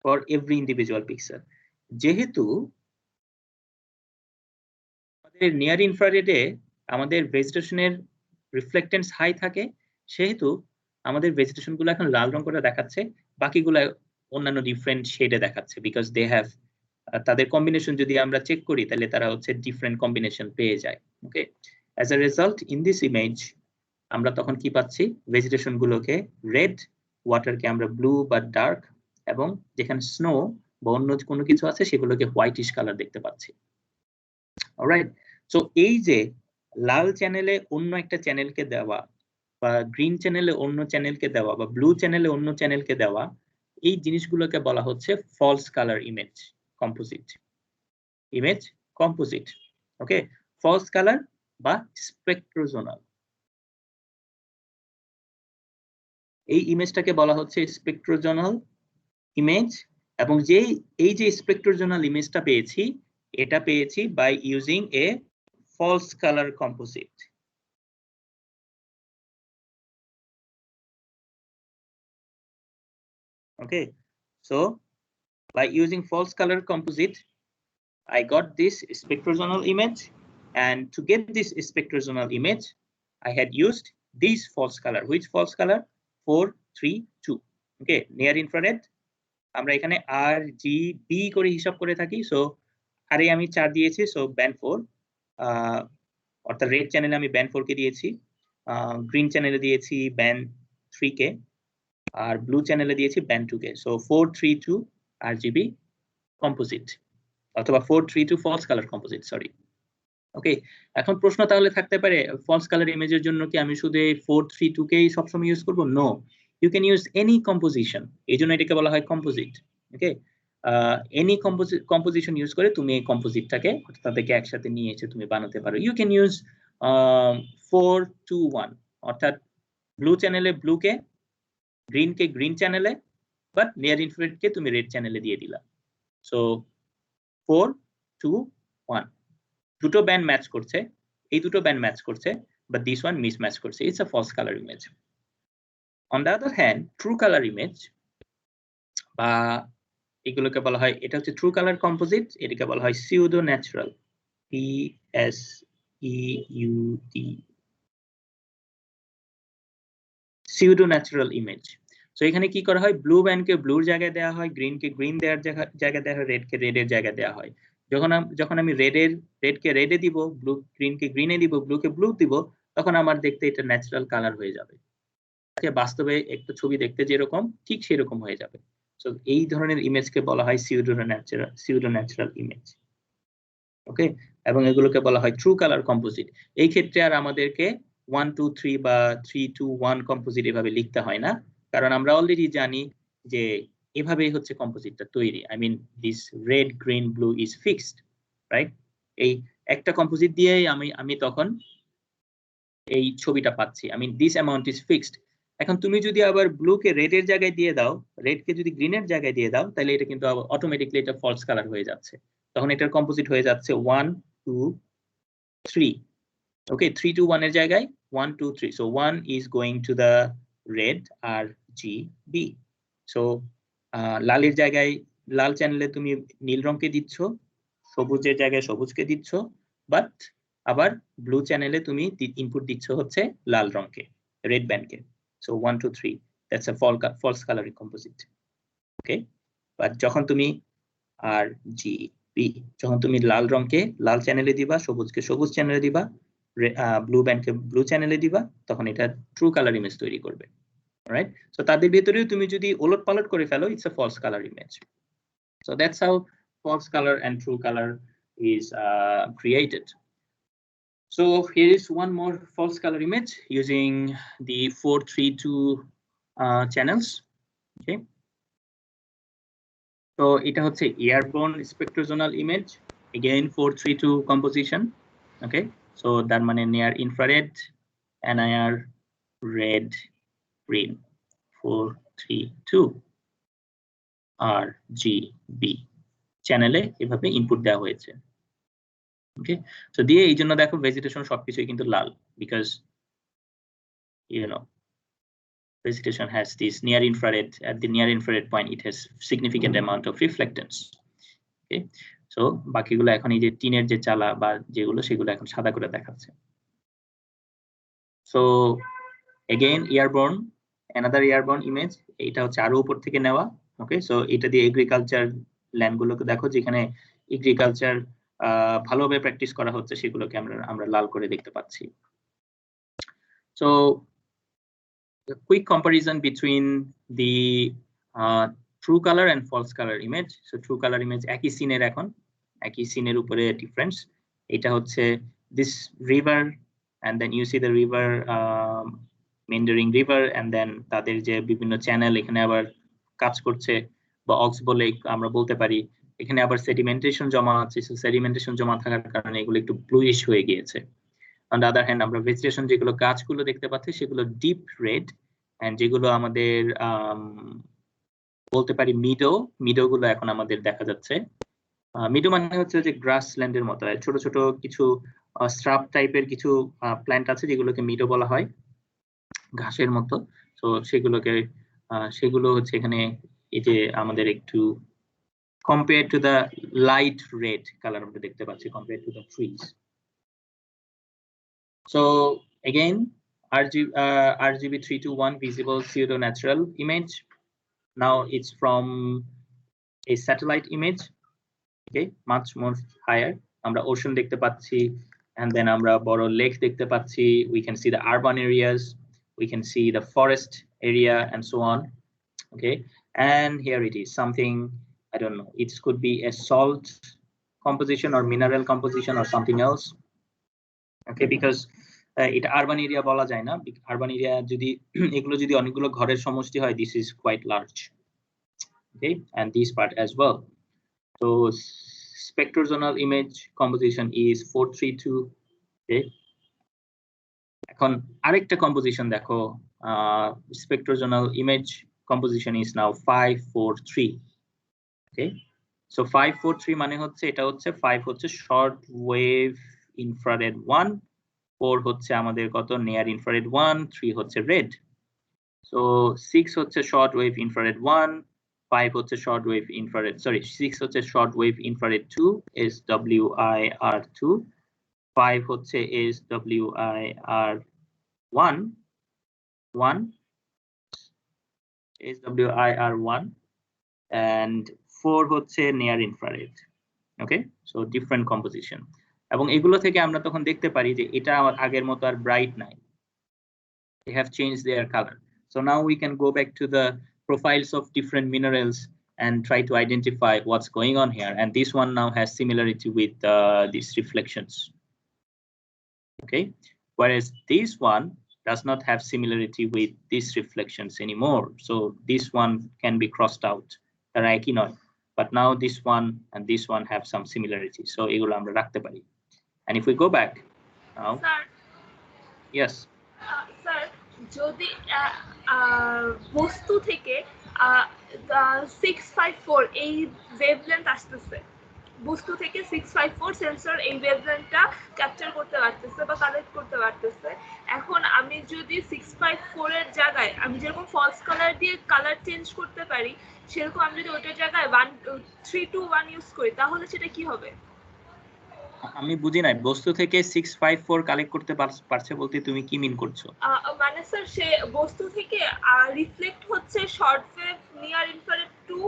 ফর এভরি ইন্ডিভিজুয়াল পিক্সেল। যেহেতু আমাদের নিয়ার ইনফ্রারেডে আমাদের ভেজিটেশনের রিফ্লেক্টেন্স হাই থাকে, সেহেতু আমাদের ভেজিটেশন গুলো এখন লাল রং করে দেখাচ্ছে, বাকিগুলো অন্যান্য ডিফারেন্ট শেডে দেখাচ্ছে, বিকজ দে হ্যাভ তাদের কম্বিনেশন যদি আমরা চেক করি তাহলে তারা হচ্ছে ডিফারেন্ট কম্বিনেশন পেয়ে যায়। Okay, as a result in this image আমরা তখন কি পাচ্ছি? ভেজিটেশন গুলোকে রেড, ওয়াটারকে আমরা ব্লু বা ডার্ক, এবং যেখানে স্নো বা অন্য কোনো কিছু আছে সেগুলোকে হোয়াইটিশ কালার দেখতে পাচ্ছি। অলরাইট, সো এই যে লাল চ্যানেলে অন্য একটা চ্যানেলকে দেওয়া, বা গ্রিন চ্যানেলে অন্য চ্যানেলকে দেওয়া, বা ব্লু চ্যানেলে অন্য চ্যানেলকে দেওয়া, এই জিনিসগুলোকে বলা হচ্ছে false colour image composite. Image composite. Okay, false colour বা স্পেকট্রোজোনাল, এই ইমেজটাকে বলা হচ্ছে স্পেকট্রোজোনাল ইমেজ। এবং এই যে স্পেকট্রোজোনাল ইমেজটা পেয়েছি, এটা পেয়েছি by using a false color composite. Okay, so by using false color composite, I got this spectrozonal image, and to get this spectrozonal image, I had used this false color. Which false color? 432. Okay, near infrared আমরা এখানে RGB করে হিসাব করে থাকি। So আরে আমি 4 দিয়েছি, so band 4, অর্থাৎ রেড চ্যানেলে আমি ব্যান্ড 4 কে দিয়েছি, গ্রিন চ্যানেলে দিয়েছি ব্যান্ড 3 কে, আর ব্লু চ্যানেলে দিয়েছি ব্যান্ড 2 কে। সো 432 RGB কম্পোজিট, অথবা 432 ফলস কালার কম্পোজিট, সরি। ওকে, এখন প্রশ্ন তাহলে থাকতে পারে, ফলস কালার ইমেজের জন্য কি আমি শুধু 432 কেই সবসময় ইউজ করব? No, you can use any composition, এই জন্য এটাকে বলা হয় composite. Okay, any composition use করে তুমি এই কম্পোজিটটাকে তাদেরকে একসাথে নিয়ে এসে তুমি বানাতে পারো। ইউ ক্যান ইউজ 421, অর্থাৎ ব্লু চ্যানেলে ব্লুকে, গ্রিনকে গ্রিন চ্যানেলে, বাট নিয়ার ইনফ্রারেডকে তুমি রেড চ্যানেলে দিয়ে দিলা। সো 421 দুটো ব্যান্ড ম্যাচ করছে, এই দুটো ব্যান্ড ম্যাচ করছে, but this one mismatch করছে। It's a false colour image. On the other hand, true colour image বা এগুলোকে বলা হয়, এটা হচ্ছে ট্রু কালার কম্পোজিট, এটাকে বলা হয় pseudo natural, PSEUD, pseudo natural image. So এখানে কি করা হয়? ব্লু ব্যান্ডকে ব্লুর জায়গায় দেওয়া হয়, গ্রিনকে গ্রিন দেওয়ার জায়গায় দেওয়া হয়, রেডকে রেডের জায়গায় দেওয়া হয়। যখন আমি রেডকে রেডে দিব, ব্লু গ্রিনকে গ্রিনে দিব, ব্লুকে ব্লু দিব, তখন আমার দেখতে এটা ন্যাচারাল কালার হয়ে যাবে। বাস্তবে একটা ছবি দেখতে যেরকম ঠিক সেরকম হয়ে যাবে। সো এই ধরনের ইমেজকে বলা হয় সিউডো ন্যাচারাল ইমেজ। ওকে, এবং এগুলোকে বলা হয় ট্রু কালার কম্পোজিট। এই ক্ষেত্রে আর আমাদেরকে 1 2 3 বা 3 2 1 কম্পোজিট এভাবে লিখতে হয় না, কারণ আমরা অলরেডি জানি যে এভাবেই হচ্ছে কম্পোজিটটা তৈরি। I mean this red green blue is fixed, right? এই একটা কম্পোজিট দিয়েই আমি তখন এই ছবিটা পাচ্ছি। I mean this amount is fixed. এখন তুমি যদি আবার ব্লুকে রেডের জায়গায় দিয়ে দাও, রেডকে যদি গ্রিনের জায়গায় দিয়ে দাও, তাহলে এটা কিন্তু অটোমেটিকলি এটা ফলস কালার হয়ে যাচ্ছে। তখন এটার কম্পোজিট হয়ে যাচ্ছে 1 2 3। ওকে, 3 2 1 এর জায়গায় 1 2 3। So 1 is going to the red RGB। So লালের জায়গায় লাল চ্যানেলে তুমি নীল রংকে দিচ্ছ, সবুজের জায়গায় সবুজকে দিচ্ছ, বাট আবার ব্লু চ্যানেলে তুমি ইনপুট দিচ্ছ হচ্ছে লাল রংকে, রেড ব্যান্ডকে। So 1 2 3, that's a false colouring composite. Okay, but যখন তুমি RGB বি। যখন তুমি লাল রংকে লাল চ্যানেলে দিবা, সবুজকে সবুজ চ্যানেলে দিবা, ব্লু ব্যান্ডকে ব্লু চ্যানেলে দিবা, তখন এটা ট্রু কালার ইমেজ তৈরি করবে। রাইট? সো তাদের ভিতরেও তুমি যদি ওলট পালট করে ফেলো, it's a false colour image. So that's how false color and true color is created. So here is one more false color image using the 432 channels. Okay. So এটা হচ্ছে airborne spectrozonal image, again 432 composition. Okay. So that মানে near infrared, NIR, red, green, 432 RGB চ্যানেলে এভাবে input দেওয়া হয়েছে। ওকে, so দিয়ে এই জন্য দেখো ভেজিটেশন সবকিছুই কিন্তু লাল, because vegetation has this near infrared, at the near infrared point it has significant amount of reflectance. Okay, so বাকিগুলো এখন এই যে টিনের যে চালা বা যেগুলো সেগুলো এখন সাদা করে দেখাচ্ছে। So again airborne, another airborne image, এটা হচ্ছে আরো উপর থেকে নেওয়া। ওকে, সো এটা দিয়ে এগ্রিকালচার ল্যান্ডগুলোকে দেখো যেখানে এগ্রিকালচার ভালোভাবে প্র্যাকটিস করা হচ্ছে, সেগুলোকে আমরা লাল করে দেখতে পাচ্ছি। So a quick comparison between the true color and false color image. So true color image একই সিনের, এখন একই সিনের উপরে ডিফারেন্স। এটা হচ্ছে this river and then you see the river, meandering river, and then তাদের যে বিভিন্ন চ্যানেল এখানে আবার কাজ করছে বা অক্স বলে আমরা বলতে পারি। এখানে আবার সেডিমেন্টেশন জমা আছে, সেডিমেন্টেশন জমা থাকার কারণে এগুলো একটু ব্লুইশ হয়ে গিয়েছে। অন দ্য আদার হ্যান্ড আমরা ভেজিটেশন যেগুলো গাছগুলো দেখতে পাচ্ছি সেগুলো ডিপ রেড, এন্ড যেগুলো আমাদের বলতে পারি মিডো গুলো এখন আমাদের দেখা যাচ্ছে। মিডো মানে হচ্ছে যে গ্রাসল্যান্ডের মতো ছোট ছোট কিছু স্ট্রাব টাইপের কিছু প্ল্যান্ট আছে যেগুলোকে মিডো বলা হয়, ঘাসের মতো। তো সেগুলো হচ্ছে এখানে এই যে আমাদের একটু compared to the light red color আমরা দেখতে পাচ্ছি compared to the trees. So again RGB 321 visible pseudo natural image. Now it's from a satellite image, okay, much more higher. আমরা ocean দেখতে পাচ্ছি, and then আমরা বড় lake দেখতে পাচ্ছি, we can see the urban areas, we can see the forest area and so on. Okay, and here it is something, I don't know, it could be a salt composition or mineral composition or something else. Okay, because এটা urban area বলা যায় না, urban area যদি এগুলো যদি অনেকগুলো ঘরের সমষ্টি হয়, this is quite large. Okay, and this part as well. So spectrozonal image composition is 432. Okay, এখন আরেকটা কম্পোজিশন দেখো, spectrozonal image composition is now 543. Okay, so 543 মানে হচ্ছে এটা হচ্ছে 5 হচ্ছে short wave infrared 1, 4 হচ্ছে আমাদের কত near infrared 1, 3 হচ্ছে red. So 6 হচ্ছে short wave infrared 1, 5 হচ্ছে short wave infrared, sorry 6 হচ্ছে short wave infrared 2 is WIR2, 5 হচ্ছে is WIR1 is WIR1, and 4 হচ্ছে near infrared. Okay, so different composition, এবং এগুলো থেকে আমরা তখন দেখতে পারি যে এটা আগের মতো আর ব্রাইট নাই, they have changed their color. So now we can go back to the profiles of different minerals and try to identify what's going on here, and this one now has similarity with these reflections. Okay, whereas this one does not have similarity with these reflections anymore, so this one can be crossed out, তারা একই নয়, but now this one and this one have some similarity, so এগুলো আমরা রাখতে পারি। And if we go back now, sir, yes sir, যদি বস্তু থেকে 654 এই ওয়েভলেন্থ আসতেছে, বস্তু থেকে 654 সেন্সর এই ওয়েভলেন্থটা ক্যাপচার করতে পারতেছে বা কালেক্ট করতে পারতেছে। এখন আমি যদি 654 এর জায়গায় আমি যেরকম ফলস কালার দিয়ে কালার চেঞ্জ করতে পারি, সেরকম আমি যদি ওইটার জায়গায় 321 ইউজ করি, তাহলে সেটা কি হবে? আমি বুঝি নাই, বস্তু থেকে 654 কালেক্ট করতে পারছে বলতে তুমি কি মিন করছো? মানে স্যার সে বস্তু থেকে রিফ্লেক্ট হচ্ছে short wave near infrared 2,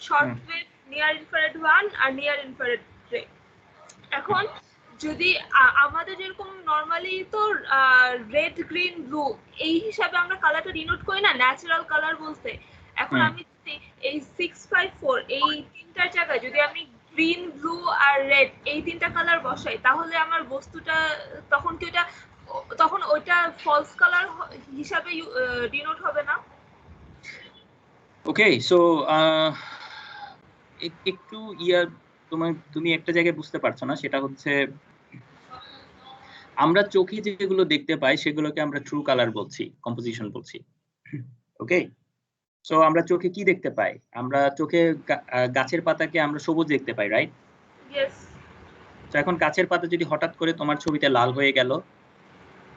short wave near infrared 1 আর নিয়ার ইনফ্রারেড 3। এখন যদি আমাদের যেরকম নরমালি তো রেড গ্রিন ব্লু এই হিসাবে আমরা কালারটা ডিনোট করি না, ন্যাচারাল কালার বলতে। এখন আমি যদি এই 654 এই তিনটার জায়গায় যদি আমি গ্রিন ব্লু আর রেড এই তিনটা কালার বসাই, তাহলে আমার বস্তুটা তখন কি তখন ওইটা ফলস কালার হিসাবে ডিনোট হবে না? ওকে, সো একটু তুমি একটা জায়গায় বুঝতে পারছো না, সেটা হচ্ছে আমরা চোখে যেগুলো দেখতে পাই সেগুলোকে আমরা ট্রু কালার বলছি, কম্পোজিশন বলছি। ওকে, সো আমরা চোখে কি দেখতে পাই? আমরা চোখে গাছের পাতাকে আমরা সবুজ দেখতে পাই, রাইট? ইয়েস। তো এখন গাছের পাতা যদি হঠাৎ করে তোমার ছবিতে লাল হয়ে গেল,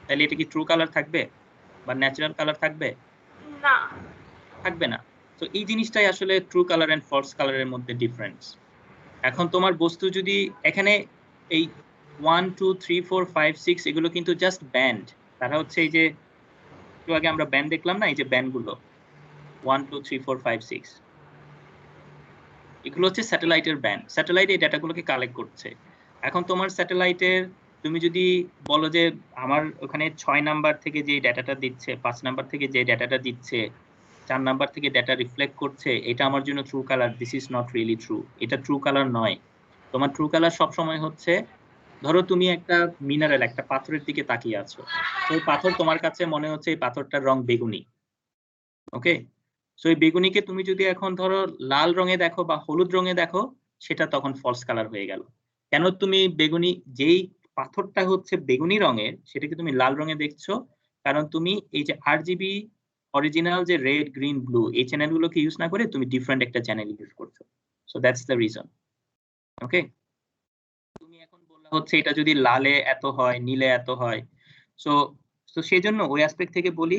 তাহলে এটা কি ট্রু কালার থাকবে বা ন্যাচারাল কালার থাকবে? না, থাকবে না। তো এই জিনিসটাই আসলে ট্রু কালার এন্ড ফলস কালারের মধ্যে ডিফারেন্স। এখন তোমার বস্তু যদি এখানে এই 1 2 3 4 5 6 এগুলো কিন্তু জাস্ট ব্যান্ড। তারা হচ্ছে এই যে একটু আগে আমরা ব্যান্ড দেখলাম না, এই যে ব্যান্ডগুলো 1 2 3 4 5 6 এগুলো হচ্ছে স্যাটেলাইটের ব্যান্ড। স্যাটেলাইট এই ডাটাগুলোকে কালেক্ট করছে। এখন তোমার স্যাটেলাইটের তুমি যদি বলো যে আমার ওখানে 6 নাম্বার থেকে যে ডাটাটা দিচ্ছে, 5 নাম্বার থেকে যে ডাটাটা দিচ্ছে, 4 নাম্বার থেকে ডাটা রিফ্লেক্ট করছে, এটা আমার জন্য true colour, this is not really true. এটা ট্রু কালার নয়। তোমার ট্রু কালার সব সময় হচ্ছে, ধরো তুমি একটা মিনারেল, একটা পাথরের দিকে তাকিয়ে আছো, তো ওই পাথর তোমার কাছে মনে হচ্ছে এই পাথরটার রং বেগুনি। ওকে, সো এই বেগুনিকে তুমি যদি এখন ধরো লাল রঙে দেখো বা হলুদ রঙে দেখো, সেটা তখন ফলস কালার হয়ে গেল। কেন তুমি বেগুনি, যেই পাথরটা হচ্ছে বেগুনি রঙের সেটাকে তুমি লাল রঙে দেখছো? কারণ তুমি এই যে আরজিবি অরিজিনাল যে রেড গ্রিন ব্লু এই চ্যানেলগুলোকে ইউজ না করে তুমি ডিফারেন্ট একটা চ্যানেল ইউজ করছো। So that's the reason. Okay, তুমি এখন বললা হচ্ছে এটা যদি লালে এত হয়, নীলে এত হয়, সো তো সেই জন্য ওই অ্যাসপেক্ট থেকে বলি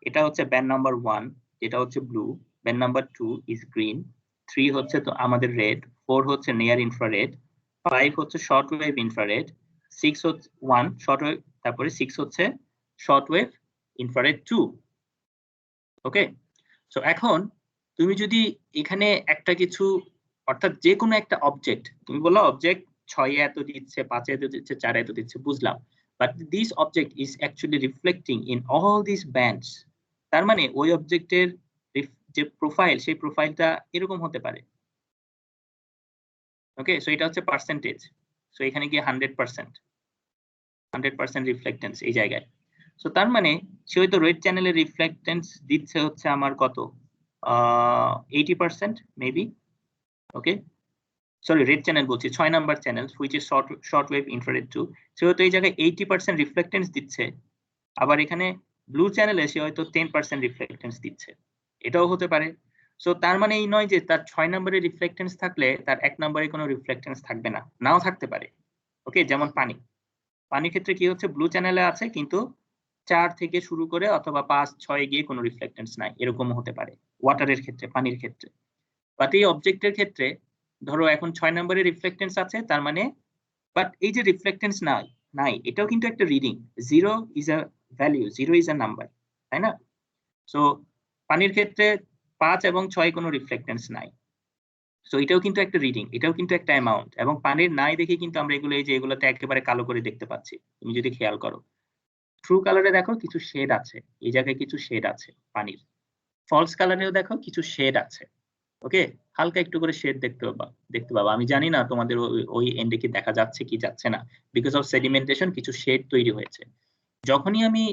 এটা হচ্ছে ব্যান্ড নাম্বার 1, যেটা হচ্ছে blue. Band number 2 is green, 3 হচ্ছে তো আমাদের রেড, 4 হচ্ছে নিয়ার ইনফ্রারেড, 5 হচ্ছে শর্ট ওয়েভ ইনফ্রারেড, 6 হচ্ছে 1 শর্ট ওয়েভ, তারপরে 6 হচ্ছে short wave infrared 2। Okay, so এখন তুমি যদি এখানে একটা কিছু, অর্থাৎ যে কোনো একটা অবজেক্ট, তুমি বললো অবজেক্ট 6 এত দিচ্ছে, 5 এত দিচ্ছে, 4 এত দিচ্ছে, বুঝলাম, but this object is actually reflecting in all this bands. তার মানে ওই অবজেক্টের যে প্রোফাইল, সেই প্রোফাইলটা এরকম হতে পারে। ওকে, সো এটা হচ্ছে পার্সেন্টেজ। সো এখানে গিয়ে 100% রিফ্লেক্টেন্স এই জায়গায়। সো তার মানে সে হয়তো রেড চ্যানেলের রিফ্লেক্টেন্স দিচ্ছে হচ্ছে আমার কত, 80% মেবি। ওকে, সরি রেড চ্যানেল বলছি, 6 number channel which is short wave infrared 2, সে হয়তো এই জায়গায় 80% রিফ্লেক্টেন্স দিচ্ছে। আবার এখানে ব্লু চ্যানেলে সে হয়তো 10% রিফ্লেক্টেন্স দিচ্ছে, এটাও হতে পারে। সো তার মানে এই নয় যে তার 6 নম্বরের রিফ্লেক্টেন্স থাকলে তার 1 নম্বরে কোনো রিফ্লেক্টেন্স থাকবে না, নাও থাকতে পারে। ওকে, যেমন পানির ক্ষেত্রে কি হচ্ছে, ব্লু চ্যানেলে আছে কিন্তু 4 থেকে শুরু করে অথবা 5 6 গিয়ে কোনো রিফ্লেক্টেন্স নাই, এরকম হতে পারে ওয়াটারের ক্ষেত্রে, পানির ক্ষেত্রে। বাট এই অবজেক্টের ক্ষেত্রে ধরো এখন 6 নম্বরের রিফ্লেক্টেন্স আছে, তার মানে বাট এই যে রিফ্লেক্টেন্স নাই এটাও কিন্তু একটা reading. 0 is a value, 0 is a number, তাই না? সো পানির ক্ষেত্রে 5 এবং 6 কোনো রিফ্লেক্টেন্স নাই, সো এটাও কিন্তু একটা রিডিং, এটাও কিন্তু একটা অ্যামাউন্ট। এবং পানির নাই দেখে কিন্তু আমরা এগুলো, এই যে এগুলোতে একেবারে কালো করে দেখতে পাচ্ছি, তুমি যদি খেয়াল করো। ট্রু কালারে দেখো কিছু শেড আছে, এই জায়গায় কিছু শেড আছে পানির। ফলস কালারেও দেখো কিছু শেড আছে। ওকে, হালকা একটু করে শেড দেখতে পাবা। আমি জানি না তোমাদের ওই এন্ডে কি দেখা যাচ্ছে কি যাচ্ছে না, বিকজ অফ সেডিমেন্টেশন কিছু শেড তৈরি হয়েছে। যখনই আমি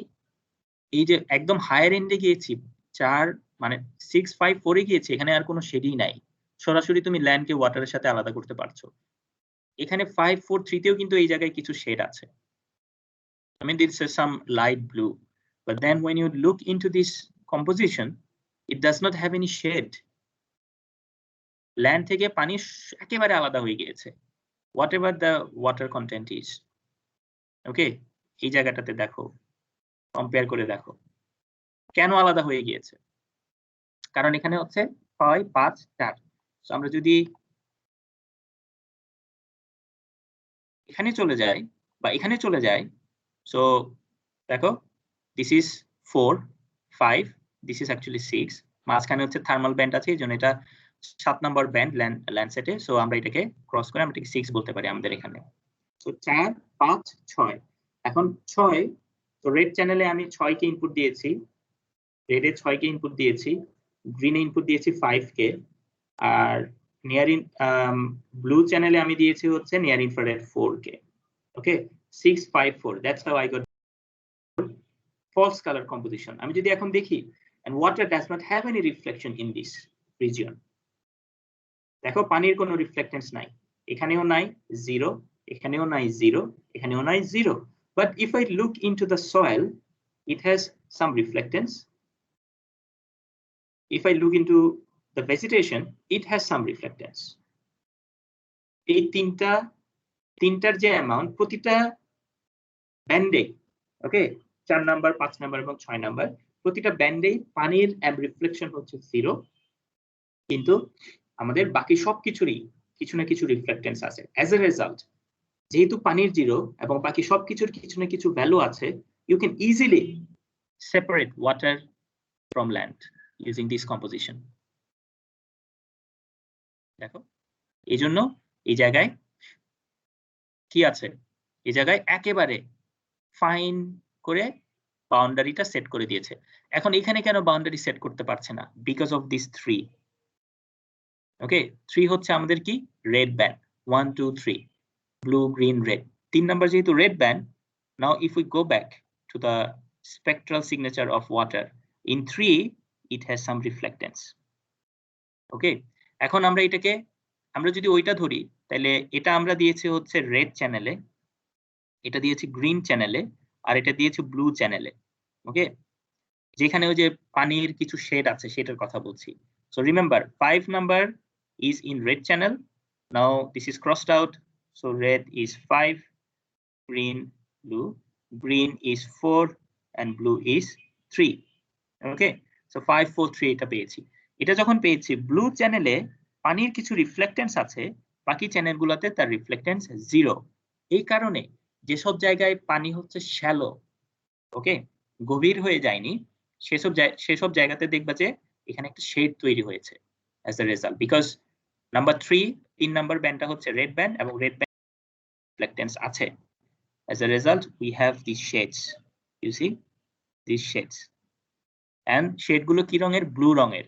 এই যে একদম হায়ার এন্ডে গিয়েছি, 4 মানে 654 এ গিয়েছি, এখানে আর কোনো শেডই নাই, সরাসরি তুমি ল্যান্ডকে ওয়াটারের সাথে আলাদা করতে পারছো। এখানে 543 তেও কিন্তু এই জায়গায় কিছু শেড আছে। I mean, this is some light blue, but then when you look into this composition, it does not have any shade. Land থেকে পানি একেবারে আলাদা হয়ে গিয়েছে, whatever the water content is. Okay, এই জায়গাটাতে দেখো, কম্পেয়ার করে দেখো কেন আলাদা হয়ে গিয়েছে। কারণ এখানে হচ্ছে 6 5 4। সো আমরা যদি এখানে চলে যাই বা এখানে চলে যাই, সো দেখো this is 4 5, this is actually 6, মাঝখানে হচ্ছে থার্মাল ব্যান্ড আছে, এই জন্য এটা 7 নাম্বার ব্যান্ড ল্যান্ডসেটে। সো আমরা এটাকে ক্রস করে আমরা এটাকে 6 বলতে পারি আমাদের এখানে। সো 4 5 6 এখন 6 তো রেড চ্যানেলে আমি 6 কে ইনপুট দিয়েছি, রেডে 6 কে ইনপুট দিয়েছি, গ্রিনে ইনপুট দিয়েছি 5 কে, আর নিয়ার ব্লু চ্যানেলে আমি দিয়েছি হচ্ছে near infrared 4 K. Okay 6 5 4 that's how I got false color composition. আমি যদি এখন দেখি and water does not have any reflection in this region. দেখো পানির কোনো রিফ্লেক্টেন্স নাই, এখানেও নাই 0, এখানেও নাই 0, এখানেও নাই 0. But if I look into the soil, it has some reflectance. If I look into the vegetation, it has some reflectance. এই তিনটার যে অ্যামাউন্ট প্রতিটা ব্যান্ডে, ওকে 4 নাম্বার 5 নাম্বার এবং 6 নাম্বার প্রতিটা ব্যান্ডে পানির রিফ্লেকশন হচ্ছে 0, কিন্তু আমাদের বাকি সবকিছুরই কিছু না কিছু রিফ্লেক্টেন্স আছে। অ্যাজ এ রেজাল্ট যেহেতু পানির 0 এবং বাকি সবকিছুর কিছু না কিছু ভ্যালু আছে, you can easily separate water from land using this composition. দেখো এই জন্য এই জায়গায় কি আছে, এই জায়গায় একেবারে ফাইন করে বাউন্ডারিটা সেট করে দিয়েছে। এখন এখানে কেন বাউন্ডারি সেট করতে পারছে না? Because of this 3। ওকে 3 হচ্ছে আমাদের কি red band, 1 2 3 blue green red. 3 number যেহেতু red band, now if we go back to the spectral signature of water, in 3 it has some reflectance. Okay এখন আমরা যদি ওইটা ধরি, তাহলে এটা আমরা দিয়েছি হচ্ছে রেড চ্যানেলে, এটা দিয়েছি গ্রিন চ্যানেলে, আর এটা দিয়েছি ব্লু চ্যানেলে। ওকে যেখানে ওই যে পানির কিছু শেড আছে সেটার কথা বলছি। So remember 5 number is in red channel. Now this is crossed out, so red is 5, green blue, green is 4 and blue is 3. Okay, so 5 4 3 এটা পেয়েছি। এটা যখন পেয়েছি ব্লু চ্যানেলে পানির কিছু রিফ্লেক্টেন্স আছে, বাকি চ্যানেলগুলোতে তার রিফ্লেক্টেন্স 0। এই কারণে যেসব জায়গায় পানি হচ্ছে শ্যালো, ওকে গভীর হয়ে যায়নি, সেসব জায়গাতে দেখবা যে এখানে একটা শেড তৈরি হয়েছে as a result, because number 3 number ব্যান্ডটা হচ্ছে রেড ব্যান্ড এবং রেড ব্যান্ড রিফ্লেক্টেন্স আছে। as a result we have these shades, you see these shades, and shade গুলো কি রঙের? ব্লু রঙের।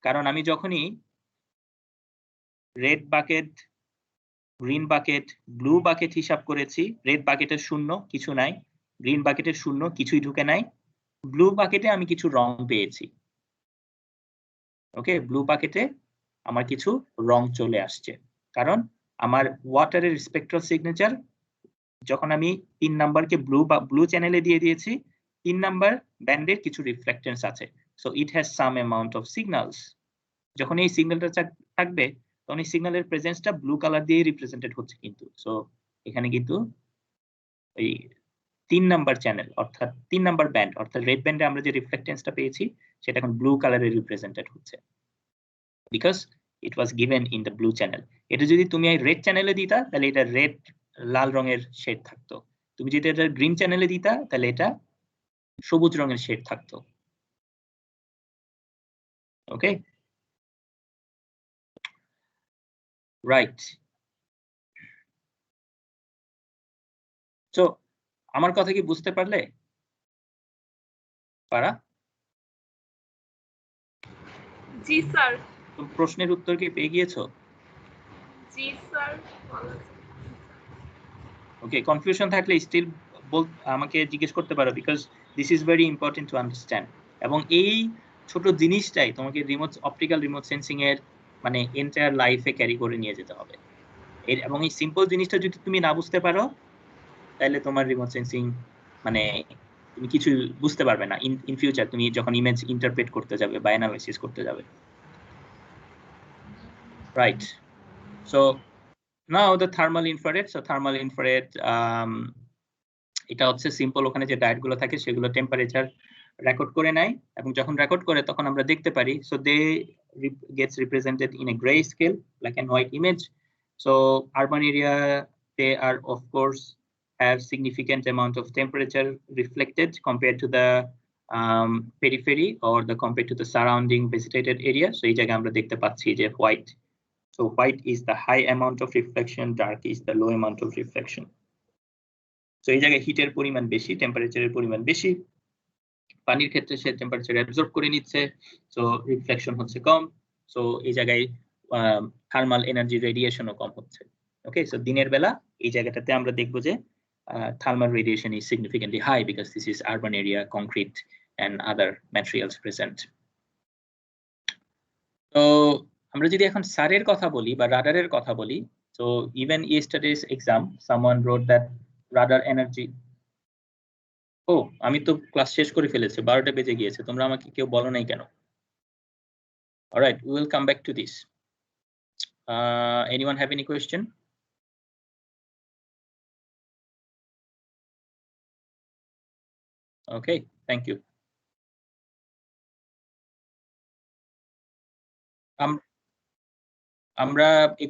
কারণ আমি যখনই red bucket, green bucket, blue bucket হিসাব করেছি, রেড বাকেটের 0 কিছু নাই, গ্রিন বাকেটের 0 কিছুই ঢুকে নাই, ব্লু বাকেটে আমি কিছু রং পেয়েছি। ওকে ব্লু বাকেটে আমার কিছু রং চলে আসছে, কারণ আমার ওয়াটারের স্পেকট্রাল সিগনেচার যখন আমি 3 নাম্বারকে ব্লু চ্যানেলে দিয়ে দিয়েছি, 3 নাম্বার ব্যান্ডের কিছু রিফ্লেক্টেন্স আছে, so it has some amount of signals. যখন এই সিগন্যালটা থাকবে তখন এই সিগন্যালের প্রেজেন্সটা ব্লু কালার দিয়ে রিপ্রেজেন্টেড হচ্ছে কিন্তু। সো এখানে কিন্তু এই 3 নাম্বার চ্যানেল অর্থাৎ 3 নাম্বার ব্যান্ড অর্থাৎ রেড ব্যান্ডে আমরা যে রিফ্লেক্টেন্সটা পেয়েছি সেটা এখন ব্লু কালারে রিপ্রেজেন্টেড হচ্ছে, because it was given in the blue channel. এটা যদি তুমি এই রেড চ্যানেলে দিতা তাহলে এটা রেড লাল রঙের শেড থাকতো, তুমি যদি এটা গ্রিন চ্যানেলে দিতা তাহলে এটা সবুজ রঙের শেড থাকতো। Okay right. সো আমার কথা কি বুঝতে পারলে? পারা? জি স্যার। প্রশ্নের উত্তর কি পেয়ে গিয়েছো? জি স্যার। ওকে কনফিউশন থাকলে স্টিল আমাকে জিজ্ঞেস করতে পারো, because this is very important to understand. এবং এই ছোট জিনিসটাই তোমাকে অপটিক্যাল রিমোট সেন্সিং এর মানে এন্টায়ার লাইফে ক্যারি করে নিয়ে যেতে হবে। এবং এই সিম্পল জিনিসটা যদি তুমি না বুঝতে পারো তাহলে তোমার রিমোট সেন্সিং মানে তুমি কিছু বুঝতে পারবে না ইন ফিউচার, তুমি যখন ইমেজ ইন্টারপ্রেট করতে যাবে বা অ্যানালাইসিস করতে যাবে। Right. So now the thermal infrared. So thermal infrared এটা হচ্ছে সিম্পল, ওখানে যে ডায়েটগুলো থাকে সেগুলো টেম্পারেচার রেকর্ড করে নেয়, এবং যখন রেকর্ড করে তখন আমরা দেখতে পারি। So they gets represented in a gray scale like an white image. So urban area, they are of course have significant amount of temperature reflected compared to the periphery or the compared to the surrounding vegetated area. So এই জায়গায় আমরা দেখতে পাচ্ছি যে white. So white is the high amount of reflection, dark is the low amount of reflection. So এই জায়গায় হিটের পরিমাণ বেশি, টেম্পারেচারের পরিমাণ বেশি। পানির ক্ষেত্রে সে টেম্পারেচার অ্যাবজর্ব করে নিচ্ছে, সো রিফ্লেকশন হচ্ছে কম। সো এই জায়গায় থার্মাল এনার্জি রেডিয়েশনও কম হচ্ছে। ওকে, সো দিনের বেলা এই জায়গাটাতে আমরা দেখব যে thermal radiation is significantly high because this is urban area, concrete and other materials present. So আমরা যদি এখন সারের কথা বলি বা রাডারের কথা বলি, so even yesterday's exam someone wrote that radar energy. ও আমি তো ক্লাস শেষ করে ফেলেছি, 12টা বেজে গিয়েছে, তোমরা আমাকে কেউ বলো নাই কেন? Alright, we will come back to this. Anyone have any question? Okay, thank you. আমরা এগুলো